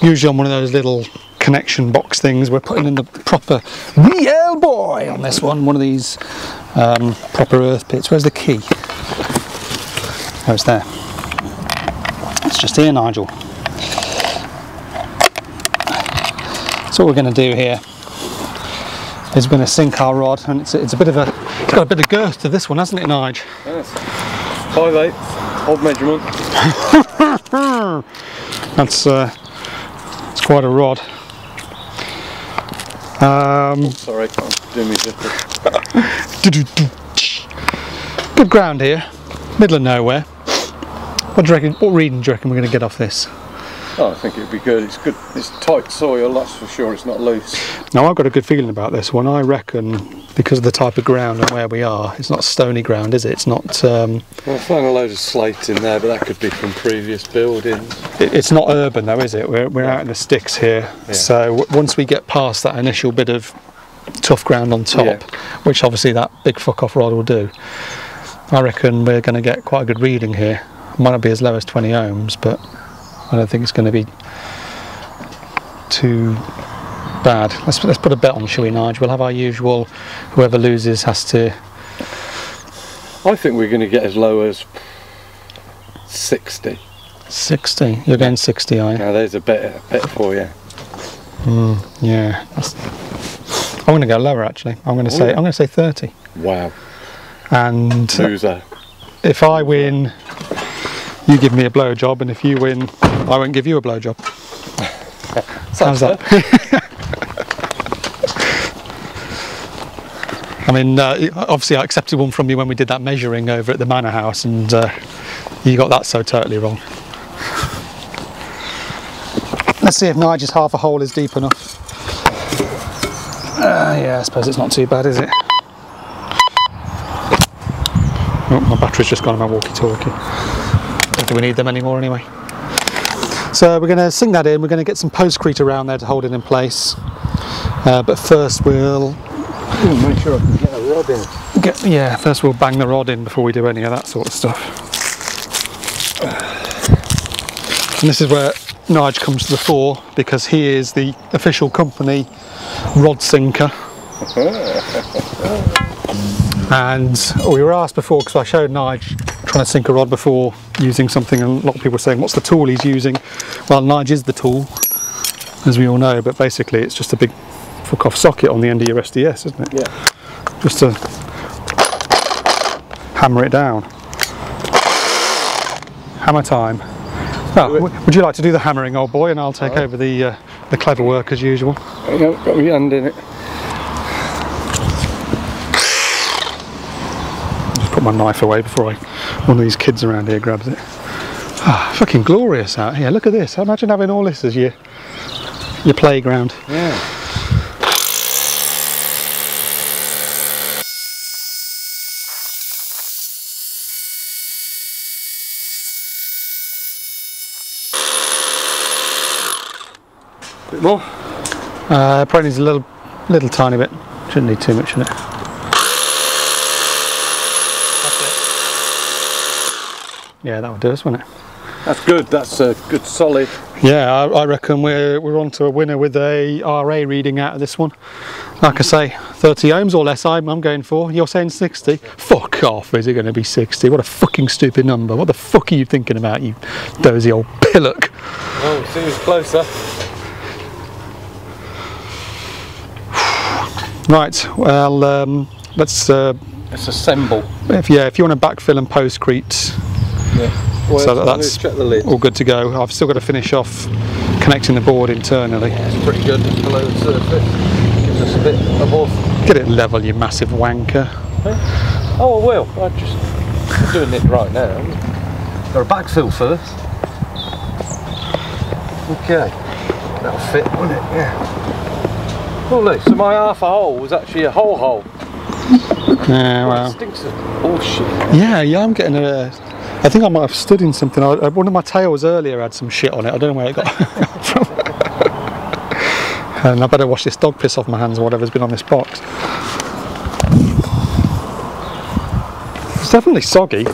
Usually on one of those little connection box things. We're putting in the proper real boy on this one of these proper earth pits. Where's the key? Oh, it's there. It's just here, Nigel. So what we're going to do here is we're going to sink our rod, and it's got a bit of girth to this one, hasn't it, Nige? Yes. 5/8, odd measurement. That's quite a rod. Sorry, can't do me zipper. Good ground here, middle of nowhere. What do you reckon? What reading do you reckon we're going to get off this? Oh, I think it'd be good. It's good. It's tight soil, that's for sure. It's not loose. Now I've got a good feeling about this one. I reckon because of the type of ground and where we are, it's not stony ground, is it? It's not. Well, I found a load of slate in there, but that could be from previous buildings. It's not urban though, is it? We're out in the sticks here. Yeah. So once we get past that initial bit of tough ground on top, Yeah. which obviously that big fuck off rod will do, I reckon we're going to get quite a good reading here. Might not be as low as 20 ohms, but I don't think it's going to be too bad. Let's put a bet on, shall we, Nige? We'll have our usual, whoever loses has to... I think we're going to get as low as 60. 60? You're going 60, are you? Now there's a bet for you. Yeah. I'm going to go lower actually. I'm going to say 30. Wow. And Loser. if I win, you give me a blowjob, and if you win, I won't give you a blowjob. How's that? I mean, obviously I accepted one from you when we did that measuring over at the manor house, and you got that so totally wrong. Let's see if Nige's half a hole is deep enough. Yeah, I suppose it's not too bad, is it? Oh, my battery's just gone on my walkie-talkie. Don't think we need them anymore anyway. So we're going to sink that in. We're going to get some postcrete around there to hold it in place. But first we'll Make sure I can get a rod in. First we'll bang the rod in before we do any of that sort of stuff. And this is where Nige comes to the fore, because he is the official company rod sinker. And we were asked before, because I showed Nige trying to sink a rod before using something, and a lot of people were saying, what's the tool he's using? Well, Nige is the tool, as we all know, but basically it's just a big fuck off socket on the end of your SDS, isn't it? Yeah. Just to hammer it down. Hammer time. Oh, would you like to do the hammering, old boy, and I'll take over the clever work as usual. I know, got my hand in it. Just put my knife away before one of these kids around here grabs it. Ah, fucking glorious out here. Look at this. Imagine having all this as your playground. Yeah. Bit more? Probably needs a little tiny bit. Shouldn't need too much in it. That's it. Yeah, that would do us, wouldn't it? That's good. That's a good solid. Yeah, I reckon we're on to a winner with a RA reading out of this one. Like I say, 30 ohms or less I'm going for. You're saying 60? Fuck off, is it going to be 60? What a fucking stupid number. What the fuck are you thinking about, you dozy old pillock? Oh, see who's closer. Right, well, let's assemble. If you want to backfill and postcrete, Yeah. Well, so that's check the lid. all good to go. I've still got to finish off connecting the board internally. Yeah, it's pretty good below the surface. Gives us a bit above. Get it level, you massive wanker. Oh, I will. I'm doing it right now. Got a backfill first. Okay. That'll fit, won't it? Yeah. Oh look, so my half a hole was actually a whole hole. Yeah, well. It stinks of bullshit. Yeah, I'm getting a... I think I might have stood in something. One of my tails earlier had some shit on it. I don't know where it got from. And I better wash this dog piss off my hands or whatever's been on this box. It's definitely soggy.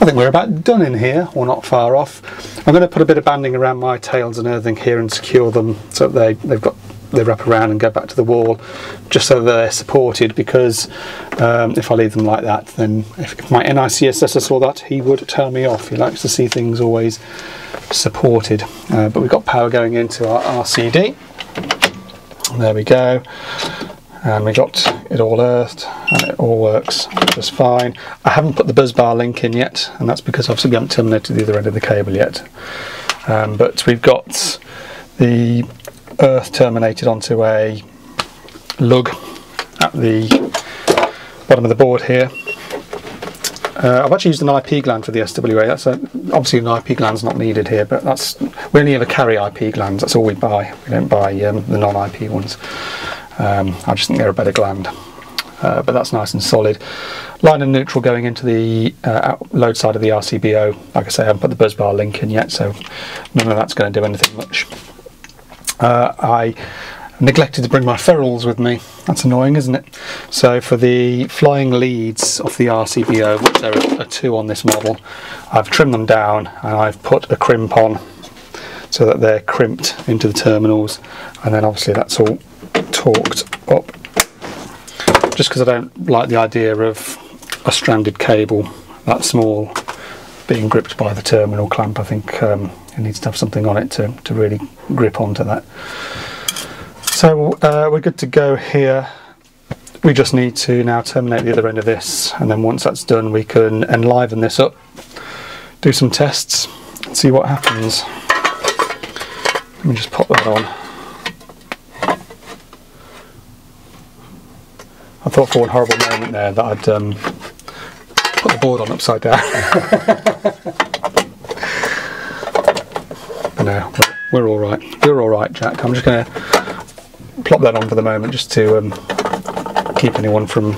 I think we're about done in here, or not far off. I'm going to put a bit of banding around my tails and everything here and secure them so they've got they wrap around and go back to the wall, just so that they're supported, because if I leave them like that, then if my NIC assessor saw that, he would tell me off. He likes to see things always supported. But we've got power going into our RCD. There we go. And we got it all earthed, and it all works just fine. I haven't put the buzz bar link in yet, and that's because obviously we haven't terminated the other end of the cable yet. But we've got the earth terminated onto a lug at the bottom of the board here. I've actually used an IP gland for the SWA. That's obviously an IP gland's not needed here, but we only ever carry IP glands. That's all we buy. We don't buy the non-IP ones. I just think they're a better gland, but that's nice and solid. Line and neutral going into the load side of the RCBO. Like I say, I haven't put the buzz bar link in yet, so none of that's going to do anything much. I neglected to bring my ferrules with me. That's annoying, isn't it? So for the flying leads off the RCBO, which there are 2 on this model, I've trimmed them down and I've put a crimp on so that they're crimped into the terminals, and then obviously that's all torqued up, just because I don't like the idea of a stranded cable that small being gripped by the terminal clamp. I think it needs to have something on it to really grip onto that. So we're good to go here. We just need to now terminate the other end of this, and then once that's done we can enliven this up, do some tests, and see what happens. Let me just pop that on. I thought for one horrible moment there that I'd put the board on upside down. But no, we're all right. You're all right, Jack. I'm just going to plop that on for the moment, just to keep anyone from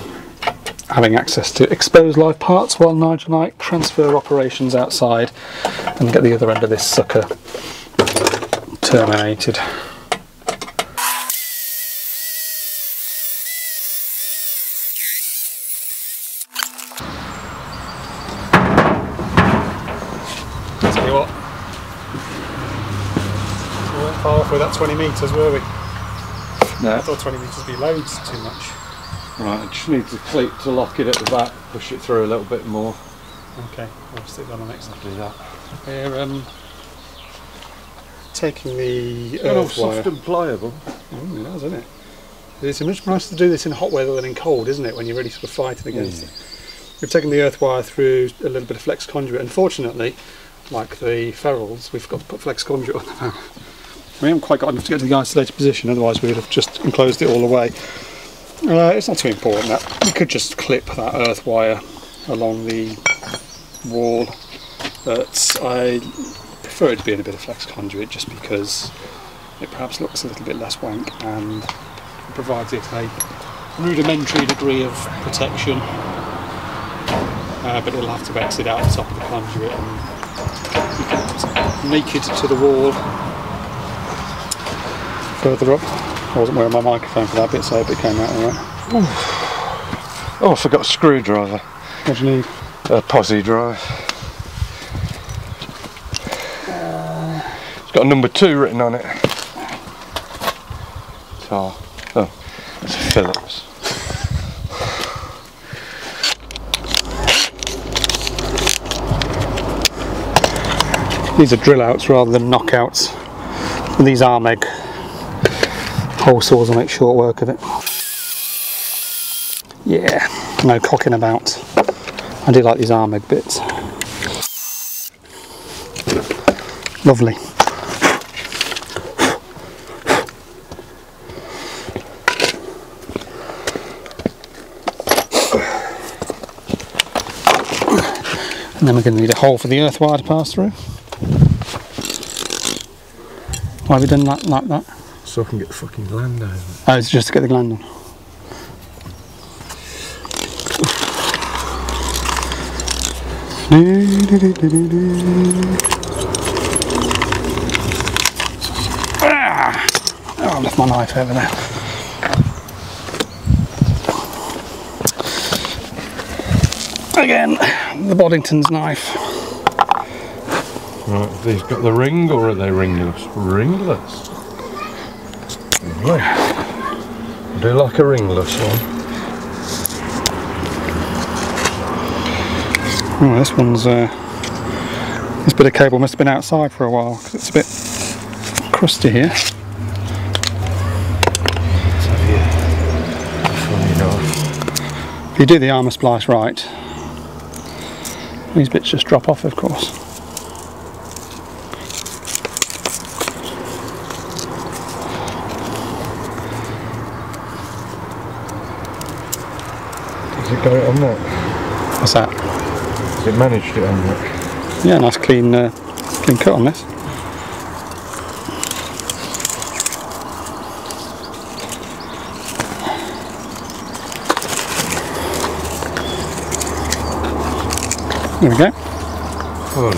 having access to exposed live parts while Nige and I transfer operations outside and get the other end of this sucker terminated. Tell you what, we weren't far off with that 20 metres, were we? No. I thought 20 metres would be loads too much. Right, I just need the cleat to lock it at the back, push it through a little bit more. Okay, I'll stick that on exactly that. We're taking the all earth wire. soft and pliable. Oh, it does, isn't it? It's much nicer to do this in hot weather than in cold, isn't it, when you're really sort of fighting against it. We've taken the earth wire through a little bit of flex conduit. Unfortunately, like the ferrules, we've got to put flex conduit on them. We haven't quite got enough to get to the isolated position, otherwise we would have just enclosed it all away. It's not too important that. We could just clip that earth wire along the wall, but I prefer it to be in a bit of flex conduit just because it perhaps looks a little bit less wank and provides it a rudimentary degree of protection, but it'll have to exit out the top of the conduit and make it to the wall. Further up, I wasn't wearing my microphone for that bit, so I hope it came out alright. Oh, I forgot a screwdriver. What do you need? A posi drive. It's got a number 2 written on it. So, oh, it's a Phillips. These are drill outs rather than knockouts. And these Armeg hole saws will make short work of it. Yeah, no cocking about. I do like these Armeg bits. Lovely. And then we're going to need a hole for the earth wire to pass through. Why have we done that like that? So I can get the fucking gland over. Oh, it's just to get the gland on. Ah! Oh, I left my knife over there. Again, the Boddington's knife. Right, have these got the ring or are they ringless? Ringless. Right. Do like a ringless one. Oh, this one's this bit of cable must have been outside for a while because it's a bit crusty here. So yeah, funny enough. If you do the armour splice right, these bits just drop off, of course. Has it got it on that? What's that? Has it managed it on that? Yeah, nice clean clean cut on this. There we go. Oh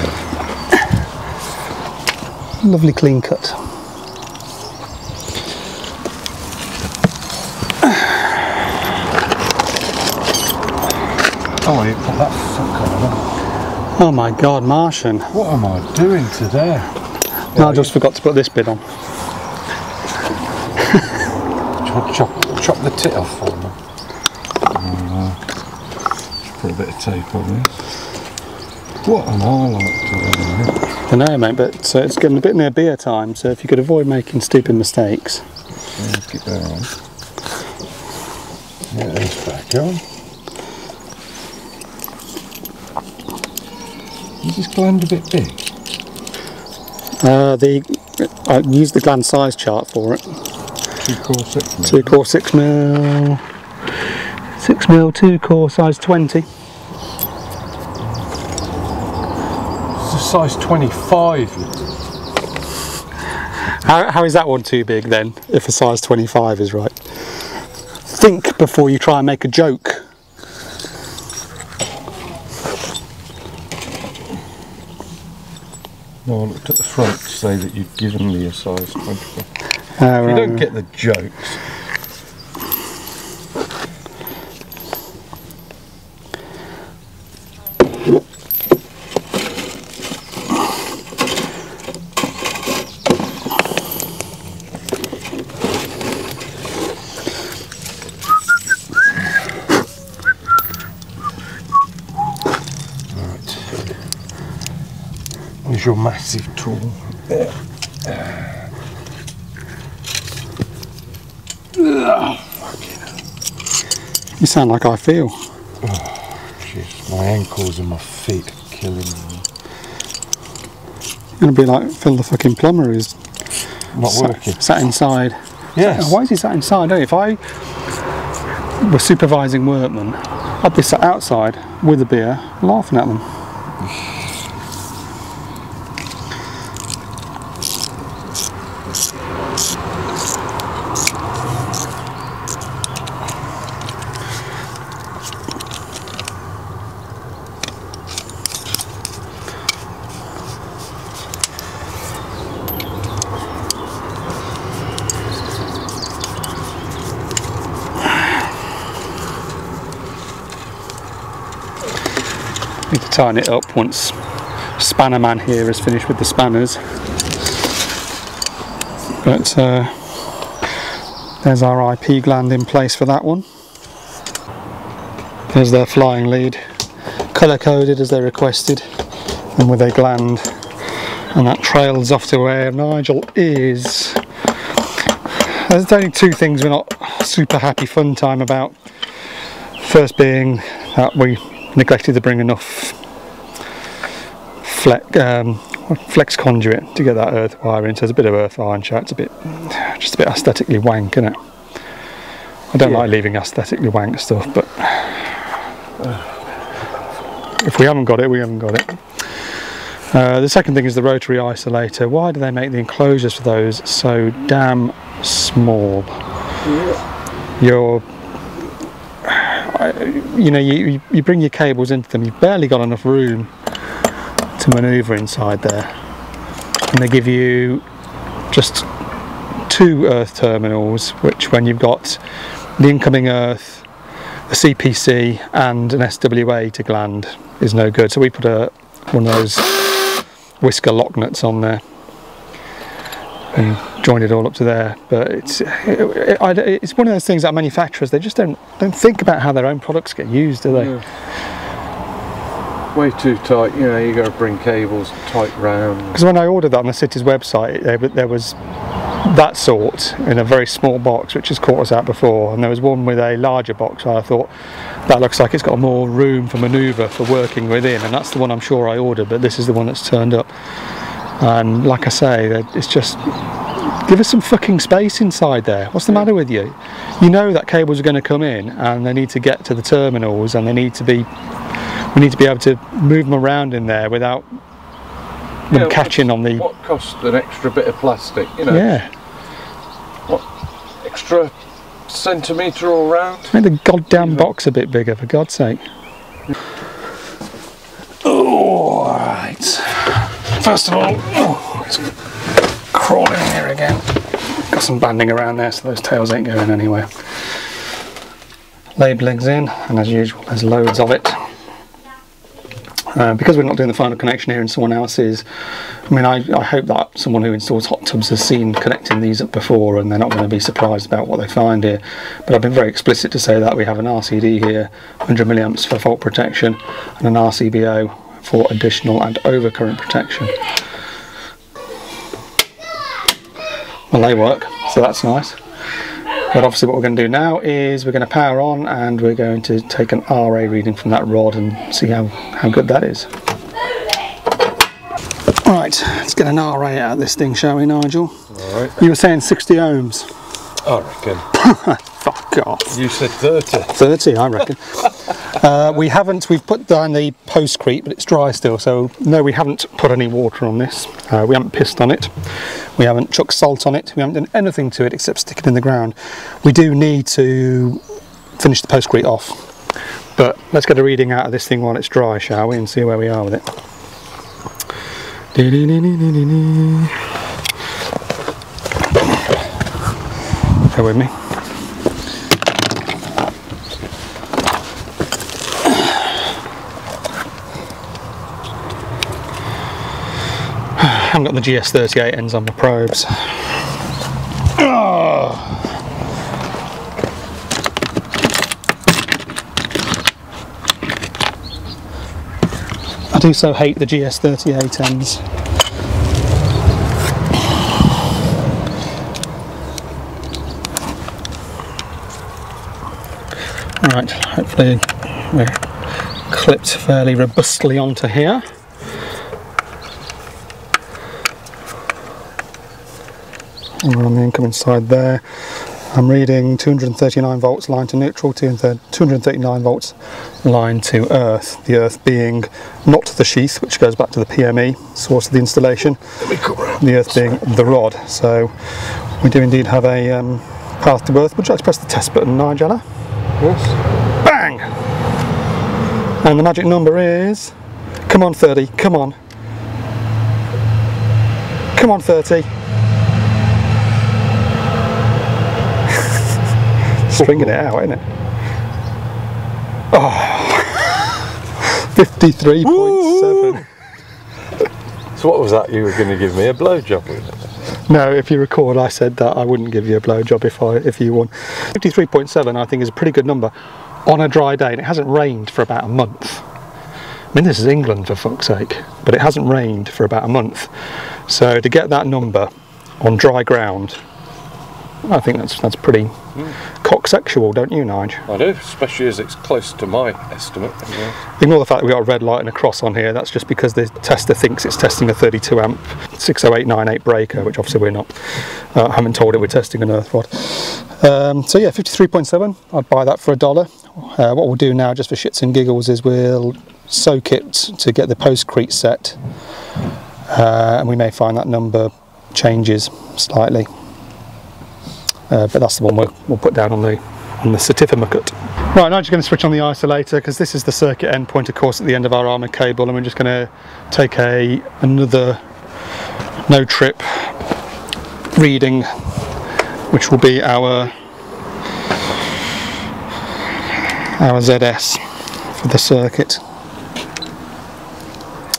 no. Lovely clean cut. Oh, you put that fucker on. Oh my god, Martian. What am I doing today? No, I just forgot to put this bit on. Chop the tit off for me. Just put a bit of tape on this. What am I like today? I know, mate, but it's getting a bit near beer time, so if you could avoid making stupid mistakes. Let's get that on. Get this back on. Is this gland a bit big? I used the gland size chart for it. 2 core 6 mil. 2 core 6 mil. 6 mil, 2 core size 20. It's a size 25. How is that one too big then, if a size 25 is right? Think before you try and make a joke. No, I looked at the front to say that you'd given me a size 25. You You don't get the jokes. Here's your massive tool. There. You sound like I feel. Oh, jeez, my ankles and my feet are killing me. You're going to be like Phil the fucking plumber who's Not working. sat inside. Yes. Why is he sat inside? If I were supervising workmen, I'd be sat outside with a beer laughing at them. Need to tighten it up once Spanner Man here is finished with the spanners. But there's our IP gland in place for that one. There's their flying lead, colour coded as they requested, and with a gland. And that trails off to where Nigel is. There's only two things we're not super happy fun time about. First being that we neglected to bring enough flex conduit to get that earth wire in, so there's a bit of earth iron show. It's just a bit aesthetically wank, isn't it? I don't like leaving aesthetically wank stuff, but if we haven't got it, we haven't got it. The second thing is the rotary isolator. Why do they make the enclosures for those so damn small? You bring your cables into them, you've barely got enough room to manoeuvre inside there, and they give you just 2 earth terminals, which when you've got the incoming earth, a CPC and an SWA to gland is no good. So we put one of those whisker lock nuts on there, and joined it all up to there. But it's one of those things that manufacturers, they just don't think about how their own products get used, do they? Yeah. Way too tight, you know, you got to bring cables tight round. Because when I ordered that on the city's website, there was that sort in a very small box, which has caught us out before, and there was one with a larger box. I thought that looks like it's got more room for manoeuvre for working within, and that's the one I'm sure I ordered, but this is the one that's turned up. And like I say, it's just, give us some fucking space inside there. What's the matter with you? You know that cables are going to come in and they need to get to the terminals, and we need to be able to move them around in there without them catching on the... What cost an extra bit of plastic, you know? Yeah. What, extra centimetre all round? Make the goddamn box a bit bigger, for God's sake. Oh, alright. First of all, let's crawl in here again. Got some banding around there so those tails ain't going anywhere. Labelling's in, and as usual there's loads of it. Because we're not doing the final connection here and someone else is, I mean, I hope that someone who installs hot tubs has seen connecting these up before and they're not going to be surprised about what they find here. But I've been very explicit to say that we have an RCD here, 100 milliamps for fault protection, and an RCBO for additional and overcurrent protection. Well, they work, so that's nice. But obviously what we're going to do now is we're going to power on and we're going to take an RA reading from that rod and see how good that is. Right, let's get an RA out of this thing, shall we, Nigel? Alright. You were saying 60 ohms. I reckon. Fuck off. You said 30. 30, I reckon. We've put down the postcrete, but it's dry still, so no, we haven't put any water on this. We haven't pissed on it. We haven't chucked salt on it. We haven't done anything to it except stick it in the ground. We do need to finish the postcrete off, but let's get a reading out of this thing while it's dry, shall we, and see where we are with it. Go with me. I haven't got the GS38 ends on my probes. Oh. I do so hate the GS38 ends. Right, hopefully we're clipped fairly robustly onto here. And we're on the incoming side there. I'm reading 239 volts line to neutral, 239 volts line to earth. The earth being not the sheath, which goes back to the PME, source of the installation. The earth being the rod. So we do indeed have a path to earth. Would you like to press the test button, Nigella? Yes. Bang! And the magic number is... Come on 30, come on. Come on 30. Stringing it out, isn't it? Oh, 53.7. So what was that? You were going to give me a blowjob with it? No, if you recall, I said that I wouldn't give you a blowjob if you won. 53.7, I think, is a pretty good number on a dry day, and it hasn't rained for about a month. I mean, this is England, for fuck's sake, but it hasn't rained for about a month. So to get that number on dry ground, I think that's pretty cocksexual, don't you, Nige? I do, especially as it's close to my estimate. Yeah. Ignore the fact that we've got a red light and a cross on here. That's just because the tester thinks it's testing a 32 amp 60898 breaker, which obviously we're not. I haven't told it we're testing an earth rod. So yeah, 53.7. I'd buy that for $1. What we'll do now, just for shits and giggles, is we'll soak it to get the postcrete set, and we may find that number changes slightly. But that's the one we'll put down on the certificate. Right, now I'm just going to switch on the isolator because this is the circuit endpoint, of course, at the end of our armoured cable, and we're just going to take another no trip reading, which will be our ZS for the circuit.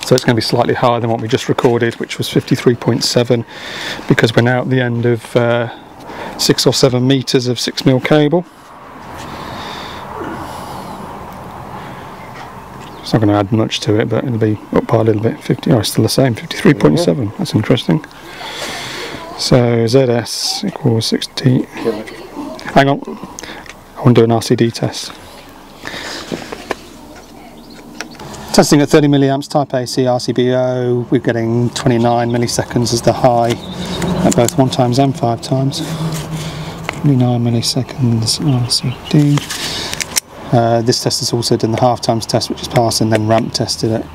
So it's going to be slightly higher than what we just recorded, which was 53.7, because we're now at the end of 6 or 7 metres of 6mm cable. It's not going to add much to it, but it'll be up by a little bit. 50, oh, it's still the same, 53.7. That's interesting. So ZS equals 60. Hang on, I want to do an RCD test. Testing at 30 milliamps, type AC RCBO. We're getting 29 milliseconds as the high at both 1x and 5x. 29 milliseconds RCD. This test has also done the half times test, which is passed, and then ramp tested it.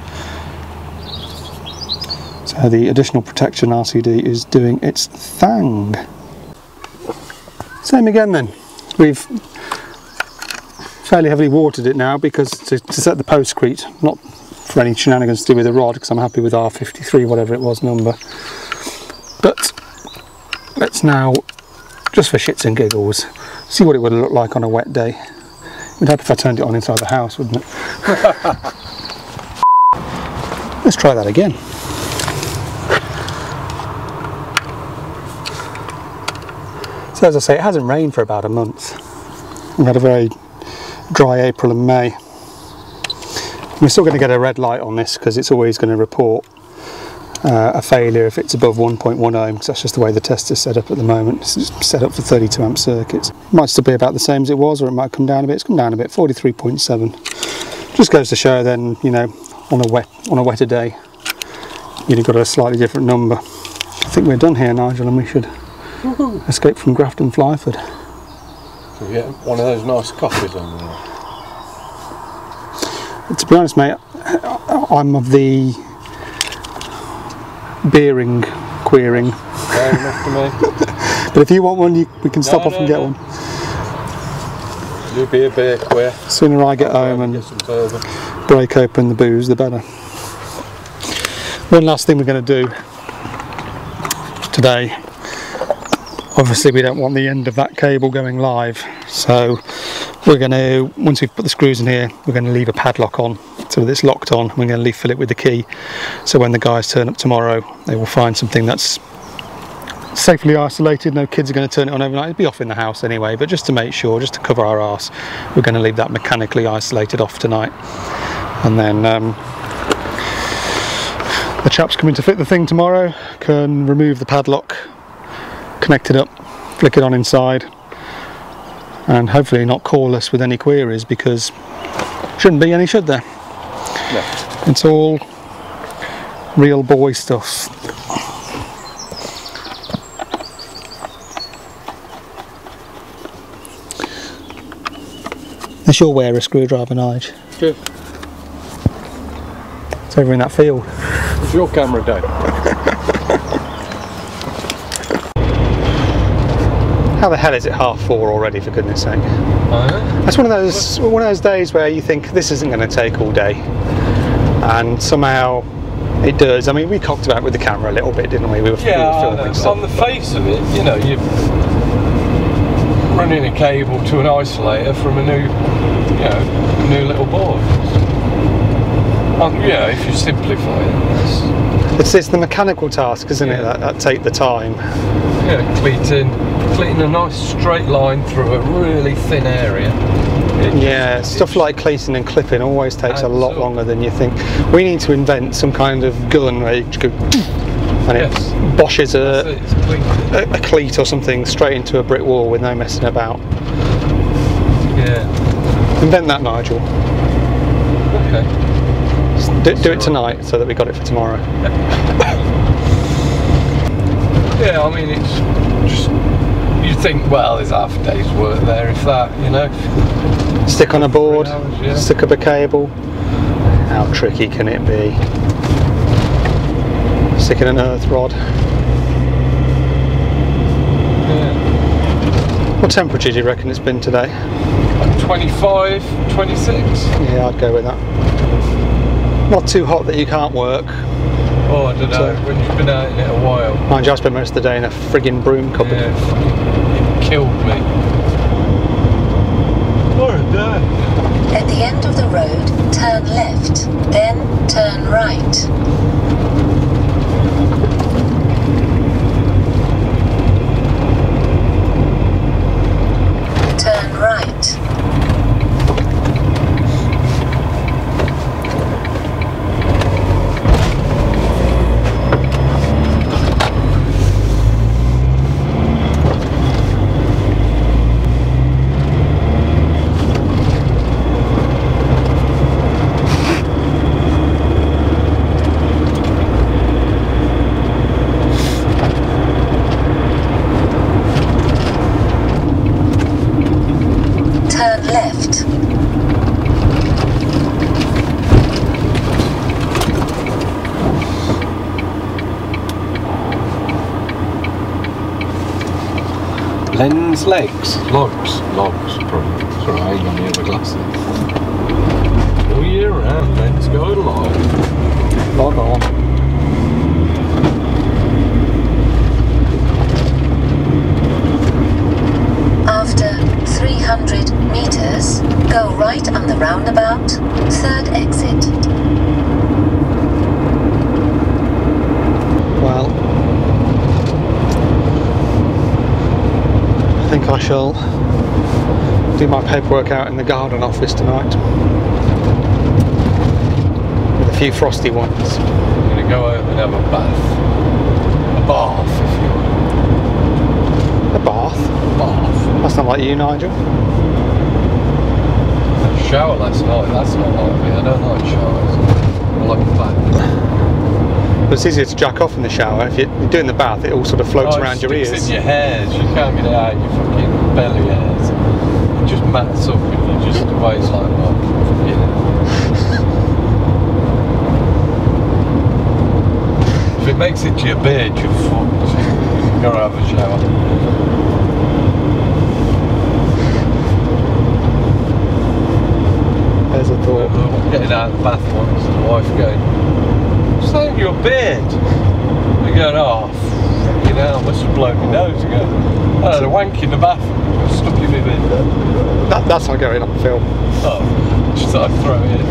So the additional protection RCD is doing its thing. Same again then. We've fairly heavily watered it now because to set the postcrete, not for any shenanigans to do with the rod, because I'm happy with R53, whatever it was number. But let's now, just for shits and giggles, see what it would look like on a wet day. It'd help if I turned it on inside the house, wouldn't it? Let's try that again. So as I say, it hasn't rained for about a month. We've had a very dry April and May. We're still going to get a red light on this because it's always going to report a failure if it's above 1.1 ohm, because that's just the way the test is set up at the moment. It's set up for 32 amp circuits. It might still be about the same as it was, or it might come down a bit. It's come down a bit, 43.7. Just goes to show then, you know, on a wetter day, you'd have got a slightly different number. I think we're done here, Nigel, and we should escape from Grafton Flyford. So we get one of those nice coffees on there. To be honest, mate, I'm of the beering, queering. Fair enough to me. But if you want one, we can stop off and get one. You be a beer queer. The sooner I get home and break open the booze, the better. One last thing we're going to do today. Obviously, we don't want the end of that cable going live, so we're going to, once we've put the screws in here, we're going to leave a padlock on so that it's locked on. We're going to fill it with the key, so when the guys turn up tomorrow, they will find something that's safely isolated. No kids are going to turn it on overnight. It'll be off in the house anyway, but just to make sure, just to cover our arse, we're going to leave that mechanically isolated off tonight. And then the chaps coming to fit the thing tomorrow can remove the padlock, connect it up, flick it on inside, and hopefully not call us with any queries, because shouldn't be any, should there? No. It's all real boy stuff. It's your wear a screwdriver, Nige. Good. It's over in that field. It's your camera day. How the hell is it 4:30 already, for goodness sake? That's one of those days where you think this isn't going to take all day, and somehow it does. I mean, we cocked about with the camera a little bit, didn't we? We were filming stuff. On the face of it, you know, you're running a cable to an isolator from a new little board. Yeah, if you simplify it, it's the mechanical task, isn't it? That take the time. Yeah, cleating a nice straight line through a really thin area. Yeah, stuff like cleating and clipping always takes a lot longer than you think. We need to invent some kind of gun where you just go and it boshes a cleat or something straight into a brick wall with no messing about. Yeah. Invent that, Nigel. Okay. Do it tonight so that we got it for tomorrow. Yeah, I mean, it's just, you think, well, there's half a day's work there, if that, you know. Stick on a board, hours, yeah. Stick up a cable. How tricky can it be? Stick in an earth rod. Yeah. What temperature do you reckon it's been today? 25, 26. Yeah, I'd go with that. Not too hot that you can't work. Oh, I don't know, when you've been out in it a while. Mind you, I spent most of the day in a frigging broom cupboard. Yeah, it killed me. What a day. At the end of the road, turn left, then turn right. Turn right. Turn left. Lens legs. Logs, probably. Sorry, I ain't got any other glasses. All year round, let's go live. Log on. After 300 meters, go right on the roundabout, third exit. Well, I think I shall do my paperwork out in the garden office tonight. With a few frosty ones. I'm going to go home and have a bath. A bath, if you will. A bath? A bath. That's not like you, Nigel. A shower last night, that's not like me. I don't like showers. I like a bath. But it's easier to jack off in the shower. If you're doing the bath, it all sort of floats around your ears. It's in your hairs. You can't get it out of your fucking belly hairs. It just mats up and you just waves like that. You know. If it makes it to your beard, you're fucked. You gotta have a shower. There's a thought. Getting out of the bath once, and the wife going, "What's that in your beard?" You're going, "Oh, fucking hell, I must have blown my nose." You go, "I had a wank in the bath, stuck in my beard." That's not going on film. Oh, just thought I'd throw it in.